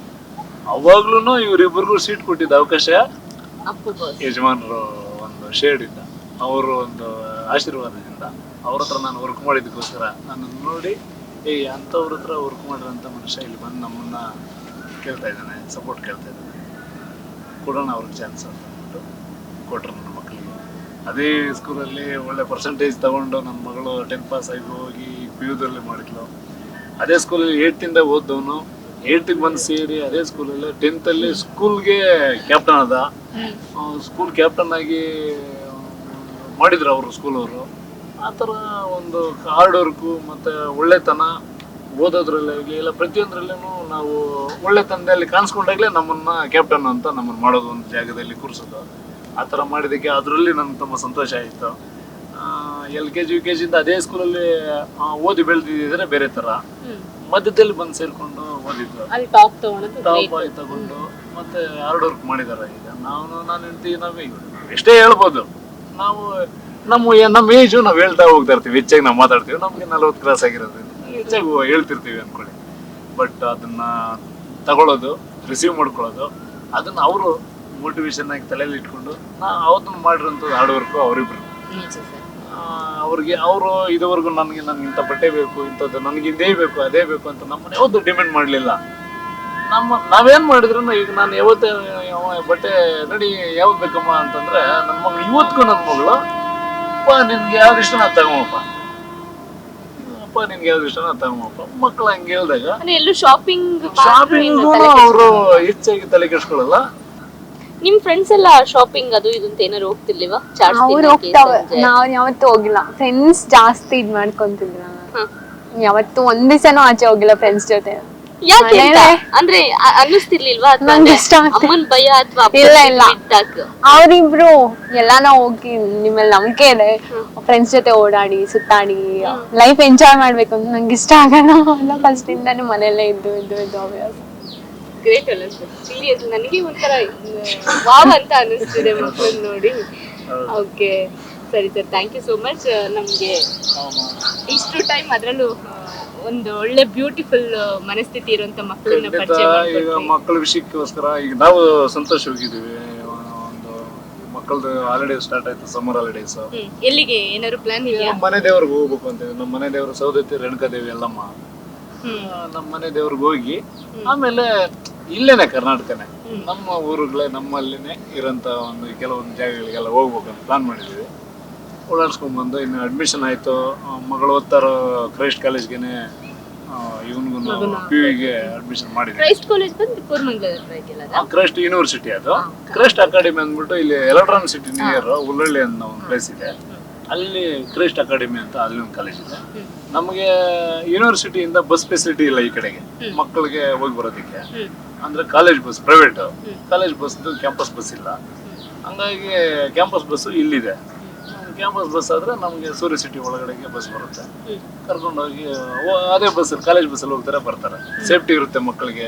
ಅವಾಗ್ಲೂ ಇವರಿಬ್ಬರಿಗೂ ಸೀಟ್ ಕೊಟ್ಟಿದ್ದ ಅವಕಾಶ ಯಜಮಾನರು ಒಂದು ಶೇಡ್ ಇಂದ, ಅವರು ಒಂದು ಆಶೀರ್ವಾದದಿಂದ. ಅವ್ರ ಹತ್ರ ನಾನು ವರ್ಕ್ ಮಾಡಿದ್ದಕ್ಕೋಸ್ಕರ ನಾನು ನೋಡಿ ಅಂಥವ್ರ ಹತ್ರ ವರ್ಕ್ ಮಾಡಿರೋಂಥ ಮನುಷ್ಯ ಇಲ್ಲಿ ಬಂದು ನಮ್ಮನ್ನ ಕೇಳ್ತಾ ಇದ್ದಾನೆ, ಸಪೋರ್ಟ್ ಕೇಳ್ತಾ ಇದ್ದಾನೆ, ಕೊಡೋಣ ಅವ್ರಿಗೆ ಚಾನ್ಸ್ ಅಂತ ಅಂದ್ಬಿಟ್ಟು ಕೊಟ್ಟರು ನನ್ನ ಮಕ್ಕಳಿಗೆ. ಅದೇ ಸ್ಕೂಲಲ್ಲಿ ಒಳ್ಳೆ ಪರ್ಸೆಂಟೇಜ್ ತಗೊಂಡು ನನ್ನ ಮಗಳು 10th ಪಾಸ್ ಆಗಿ ಹೋಗಿ PU ಮಾಡಿದ್ಲು. ಅದೇ ಸ್ಕೂಲಲ್ಲಿ 8th ಓದ್ದವನು 8th ಬಂದು ಸೇರಿ ಅದೇ ಸ್ಕೂಲಲ್ಲಿ 10th ಸ್ಕೂಲ್ಗೆ ಕ್ಯಾಪ್ಟನ್ ಆದ. ಸ್ಕೂಲ್ ಕ್ಯಾಪ್ಟನ್ ಆಗಿ ಮಾಡಿದ್ರು ಅವರು ಸ್ಕೂಲವರು. ಆ ಥರ ಒಂದು ಹಾರ್ಡ್ ವರ್ಕು ಮತ್ತು ಒಳ್ಳೆತನ ಓದೋದ್ರಲ್ಲಿ ಎಲ್ಲ ಪ್ರತಿಯೊಂದರಲ್ಲೂ ನಾವು ಒಳ್ಳೆತನದಲ್ಲಿ ಕಾಣಿಸ್ಕೊಂಡಾಗಲೇ ನಮ್ಮನ್ನು ಕ್ಯಾಪ್ಟನ್ ಅಂತ ನಮ್ಮನ್ನು ಮಾಡೋದು, ಒಂದು ಜಾಗದಲ್ಲಿ ಕೂರಿಸೋದು. ಆ ಥರ ಮಾಡಿದ್ದಕ್ಕೆ ಅದರಲ್ಲಿ ನನಗೆ ತುಂಬ ಸಂತೋಷ ಆಯಿತು. LKG UKG ಇಂದ ಅದೇ ಸ್ಕೂಲಲ್ಲಿ ಓದಿ ಬೆಳೆದಿದ್ದರೆ ಬೇರೆ ಥರ, ಮಧ್ಯದಲ್ಲಿ ಬಂದು ಸೇರಿಕೊಂಡು ಓದಿದ್ರು, ಟಾಪ್ ಆಗಿ ತಗೊಂಡು ಮತ್ತೆ ಹಾರ್ಡ್ ವರ್ಕ್ ಮಾಡಿದ್ದಾರೆ. ಈಗ ನಾನು ಹೇಳ್ತೀವಿ, ಎಷ್ಟೇ ಹೇಳ್ಬೋದು, ನಾವು ನಮ್ಮ ಏಜು ನಾವು ಹೇಳ್ತಾ ಹೋಗ್ತಾ ಇರ್ತೀವಿ, ಹೆಚ್ಚಾಗಿ ನಾವು ಮಾತಾಡ್ತೀವಿ. ನಮಗೆ 40 ಕ್ರಾಸ್ ಆಗಿರೋದ್ರಿಂದ ಹೆಚ್ಚಾಗಿ ಹೇಳ್ತಿರ್ತೀವಿ ಅಂದ್ಕೊಳ್ಳಿ. ಬಟ್ ಅದನ್ನ ತಗೊಳ್ಳೋದು, ರಿಸೀವ್ ಮಾಡ್ಕೊಳ್ಳೋದು, ಅದನ್ನ ಅವರು ಮೋಟಿವೇಶನ್ ಆಗಿ ತಲೆಯಲ್ಲಿ ಇಟ್ಕೊಂಡು ಅವತ್ತನ್ನು ಮಾಡಿರೋಂಥದ್ದು ಹಾರ್ಡ್ ವರ್ಕು ಅವರಿಬ್ರು. ಅವ್ರಿಗೆ ಅವರು ಇದುವರೆಗೂ ನನಗೆ ಇಂಥ ಬಟ್ಟೆ ಬೇಕು, ಇಂಥದ್ದು ನನಗೆ ಇದೇ ಬೇಕು ಅದೇ ಬೇಕು ಅಂತ ನಮ್ಮನ್ನ ಯಾವತ್ತೂ ಡಿಮ್ಯಾಂಡ್ ಮಾಡಲಿಲ್ಲ. ನಾವೇನು ಮಾಡಿದ್ರು, ಈಗ ನಾನು ಯಾವತ್ತೇ ಬಟ್ಟೆ ನಡಿ ಯಾವ್ದು ಬೇಕಮ್ಮ ಅಂತಂದ್ರೆ ನನ್ನ ಮಗಳು ಇವತ್ತಿಗೂ ನನ್ನ ಮಗಳು ಅಪ್ಪ ನಿನ್ಗೆ ಯಾವ್ದು ಇಷ್ಟ ನಾ ತಗೊಂಬಪ್ಪ, ಅಪ್ಪ ನಿನ್ಗೆ ಯಾವ್ದು ಇಷ್ಟ ನಾ ತಗೊಂಬಪ್ಪ. ಮಕ್ಳು ಹಂಗೆ ಹೇಳ್ದಾಗ ಅಂದ್ರೆ ಎಲ್ಲೂ ಶಾಪಿಂಗ್ ಅವರು ಹೆಚ್ಚಾಗಿ ತಲೆ ಕೆಡ್ಸ್ಕೊಳಲ್ಲ. ನಿಮ್ ಫ್ರೆಂಡ್ಸ್ ಎಲ್ಲ ಶಾಪಿಂಗ್ ಅದು ಇದು ಅಂತ ಏನಾರು ಹೋಗ್ತಿರ್ಲಿವಾ? ಅವ್ರು ಹೋಗ್ತಾವೆ, ನಾವ್ ಯಾವತ್ತೂ ಹೋಗಿಲ್ಲ. ಫ್ರೆಂಡ್ಸ್ ಜಾಸ್ತಿ ಇದ್ ಮಾಡ್ಕೊಂತಿದ್ರು. ಯಾವತ್ತು ಒಂದ್ ದಿವಸನೂ ಆಚೆ ಹೋಗಿಲ್ಲ ಫ್ರೆಂಡ್ಸ್ ಜೊತೆ. ಯಾಕೆ ಅಂದ್ರೆ ಅನ್ನಿಸ್ತಿರ್ಲಿಲ್ವಾ? ನಂಗೆ ಇಷ್ಟ ಆಗ್ತದೆ. ಅಮ್ಮನ್ ಭಯ ಅಥವಾ ಇಲ್ಲ ಇಲ್ಲ, ಅವ್ರಿಬ್ರು ಎಲ್ಲಾನ ಹೋಗಿ ನಿಮ್ಮಲ್ಲಿ ನಂಬಿಕೆ ಇದೆ, ಫ್ರೆಂಡ್ಸ್ ಜೊತೆ ಓಡಾಡಿ ಸುತ್ತಾಡಿ ಲೈಫ್ ಎಂಜಾಯ್ ಮಾಡ್ಬೇಕು ಅಂತ ನಂಗೆ ಇಷ್ಟ ಆಗಲ್ಲ. ಫಸ್ಟ್ ಇಂದಾನು ಮನೆಯಲ್ಲೇ ಇದ್ದು ಇದ್ದು ಇದ್ದು ಹವ್ಯಾಸ. ಗ್ರೇಟ್ ಅಲ್ಲ ಸರ್, ಸೀರಿಯಸ್ ನನಗೆ ಒಂಥರ ವಾವ್ ಅಂತ ಅನಿಸ್ತಿದೆ ಮಕ್ಕಳನ್ನ ನೋಡಿ. ಓಕೆ ಸರಿ sir, thank you so much. ನಮ್ಗೆ ಇಷ್ಟು ಟೈಮ್ ಅದ್ರಲ್ಲೂ ಒಂದು ಒಳ್ಳೆ ಬ್ಯೂಟಿಫುಲ್ ಮನಸ್ಥಿತಿ ಇರುವಂತ ಮಕ್ಕಳನ್ನ ಪರಿಚಯ ಈಗ ಮಕ್ಕಳ ವಿಷಯಕ್ಕೋಸ್ಕರ ಈಗ ನಾವು ಸಂತೋಷ ಹೋಗಿದ್ದೀವಿ. ಒಂದು ಮಕ್ಕಳದು ಹಾಲಿಡೇಸ್ ಸ್ಟಾರ್ಟ್ ಆಯ್ತು, ಸಮ್ಮರ್ ಹಾಲಿಡೇಸ್. ಎಲ್ಲಿಗೆ ಏನಾದ್ರು ಪ್ಲಾನ್ ಇದೆಯಾ? ಮನೆ ದೇವ್ರಿಗೆ ಹೋಗ್ಬೇಕು ಅಂತ. ನಮ್ಮ ಮನೆ ದೇವರು ಸೌದತ್ತಿ ರೇಣುಕಾದೇವಿ ಎಲ್ಲಮ್ಮ. ನಮ್ಮ ಮನೆ ದೇವ್ರಿಗೆ ಹೋಗಿ ಆಮೇಲೆ ಇಲ್ಲೇನೆ ಕರ್ನಾಟಕನೇ, ನಮ್ಮ ಊರುಗಳೇ ನಮ್ಮಲ್ಲಿನೇ ಇರೋಂಥ ಒಂದು ಕೆಲವೊಂದು ಜಾಗಗಳಿಗೆಲ್ಲ ಹೋಗ್ಬೇಕಂತ ಪ್ಲಾನ್ ಮಾಡಿದ್ದೀವಿ. ಓಡಾಡ್ಸ್ಕೊಂಡ್ಬಂದು ಇನ್ನು ಅಡ್ಮಿಷನ್ ಆಯಿತು. ಮಗಳು ಓದ್ತಾರೋ ಕ್ರೈಸ್ಟ್ ಕಾಲೇಜ್ಗೆನೆ, ಇವನಿಗೂ PUಗೆ ಅಡ್ಮಿಷನ್ ಮಾಡಿದ್ವಿ. ಕ್ರೈಸ್ಟ್ ಕಾಲೇಜ್ ಬಂದು ಕೋರಮಂಗಲ ಹತ್ರ ಇದೆಯಲ್ಲ, ಕ್ರೈಸ್ಟ್ ಯೂನಿವರ್ಸಿಟಿ ಅದು. ಕ್ರೈಸ್ಟ್ ಅಕಾಡೆಮಿ ಅಂದ್ಬಿಟ್ಟು ಇಲ್ಲಿ ಎಲೆಕ್ಟ್ರಾನ್ ಸಿಟಿ ನಿಯರ್ ಉಳ್ಳಳ್ಳಿ ಅನ್ನೋ ಒಂದು ಪ್ಲೇಸ್ ಇದೆ, ಅಲ್ಲಿ ಕ್ರೈಸ್ಟ್ ಅಕಾಡೆಮಿ ಅಂತ ಅಲ್ಲಿ ಒಂದು ಕಾಲೇಜ್ ಇದೆ. ನಮಗೆ ಯೂನಿವರ್ಸಿಟಿಯಿಂದ ಬಸ್ ಫೆಸಿಲಿಟಿ ಇಲ್ಲ ಈ ಕಡೆಗೆ, ಮಕ್ಕಳಿಗೆ ಹೋಗಿ ಬರೋದಕ್ಕೆ. ಅಂದ್ರೆ college bus, private college bus, campus bus ಇಲ್ಲ. ಹಂಗಾಗಿ ಕ್ಯಾಂಪಸ್ ಬಸ್ ಇಲ್ಲಿದೆ. ಕ್ಯಾಂಪಸ್ ಬಸ್ ಆದ್ರೆ ನಮಗೆ ಸೂರ್ಯ ಸಿಟಿ ಒಳಗಡೆಗೆ ಬಸ್ ಬರುತ್ತೆ, ಕರ್ಕೊಂಡೋಗಿ ಅದೇ ಬಸ್ ಕಾಲೇಜ್ ಬಸ್ಸಲ್ಲಿ ಹೋಗ್ತಾರೆ ಬರ್ತಾರೆ, ಸೇಫ್ಟಿ ಇರುತ್ತೆ ಮಕ್ಕಳಿಗೆ.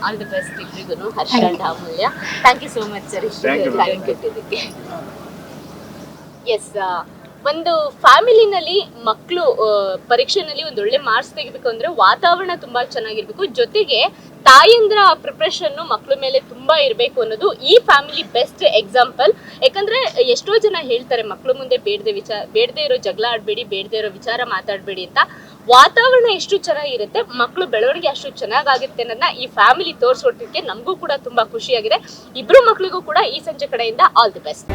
ಆಲ್ ದಿ ಬೆಸ್ಟ್ ಇಬ್ಬರಿಗೂ. Harsha and Amulya, thank you so much sir time ಕೊಟ್ಟಿದ್ದಕ್ಕೆ. ಎಸ್, ಒಂದು ಫ್ಯಾಮಿಲಿನಲ್ಲಿ ಮಕ್ಕಳು ಪರೀಕ್ಷೆನಲ್ಲಿ ಒಂದು ಒಳ್ಳೆ ಮಾರ್ಕ್ಸ್ ತೆಗಿಬೇಕು ಅಂದ್ರೆ ವಾತಾವರಣ ತುಂಬಾ ಚೆನ್ನಾಗಿರ್ಬೇಕು, ಜೊತೆಗೆ ತಾಯಂದ್ರ ಪ್ರಿಪ್ರೇಷನ್ ಮಕ್ಕಳ ಮೇಲೆ ತುಂಬಾ ಇರಬೇಕು ಅನ್ನೋದು ಈ ಫ್ಯಾಮಿಲಿ ಬೆಸ್ಟ್ ಎಕ್ಸಾಂಪಲ್. ಯಾಕಂದ್ರೆ ಎಷ್ಟೋ ಜನ ಹೇಳ್ತಾರೆ ಮಕ್ಕಳು ಮುಂದೆ ಬೇಡದೇ ಇರೋ ಜಗಳ ಆಡ್ಬೇಡಿ, ಬೇಡದೇ ಇರೋ ವಿಚಾರ ಮಾತಾಡ್ಬೇಡಿ ಅಂತ. ವಾತಾವರಣ ಎಷ್ಟು ಚೆನ್ನಾಗಿರುತ್ತೆ, ಮಕ್ಕಳು ಬೆಳವಣಿಗೆ ಅಷ್ಟು ಚೆನ್ನಾಗಾಗುತ್ತೆ ಅನ್ನೋದನ್ನ ಈ ಫ್ಯಾಮಿಲಿ ತೋರಿಸೋದಕ್ಕೆ ನಮಗೂ ಕೂಡ ತುಂಬಾ ಖುಷಿಯಾಗಿದೆ. ಇಬ್ರು ಮಕ್ಕಳಿಗೂ ಕೂಡ ಈ ಸಂಜೆ ಕಡೆಯಿಂದ ಆಲ್ ದಿ ಬೆಸ್ಟ್.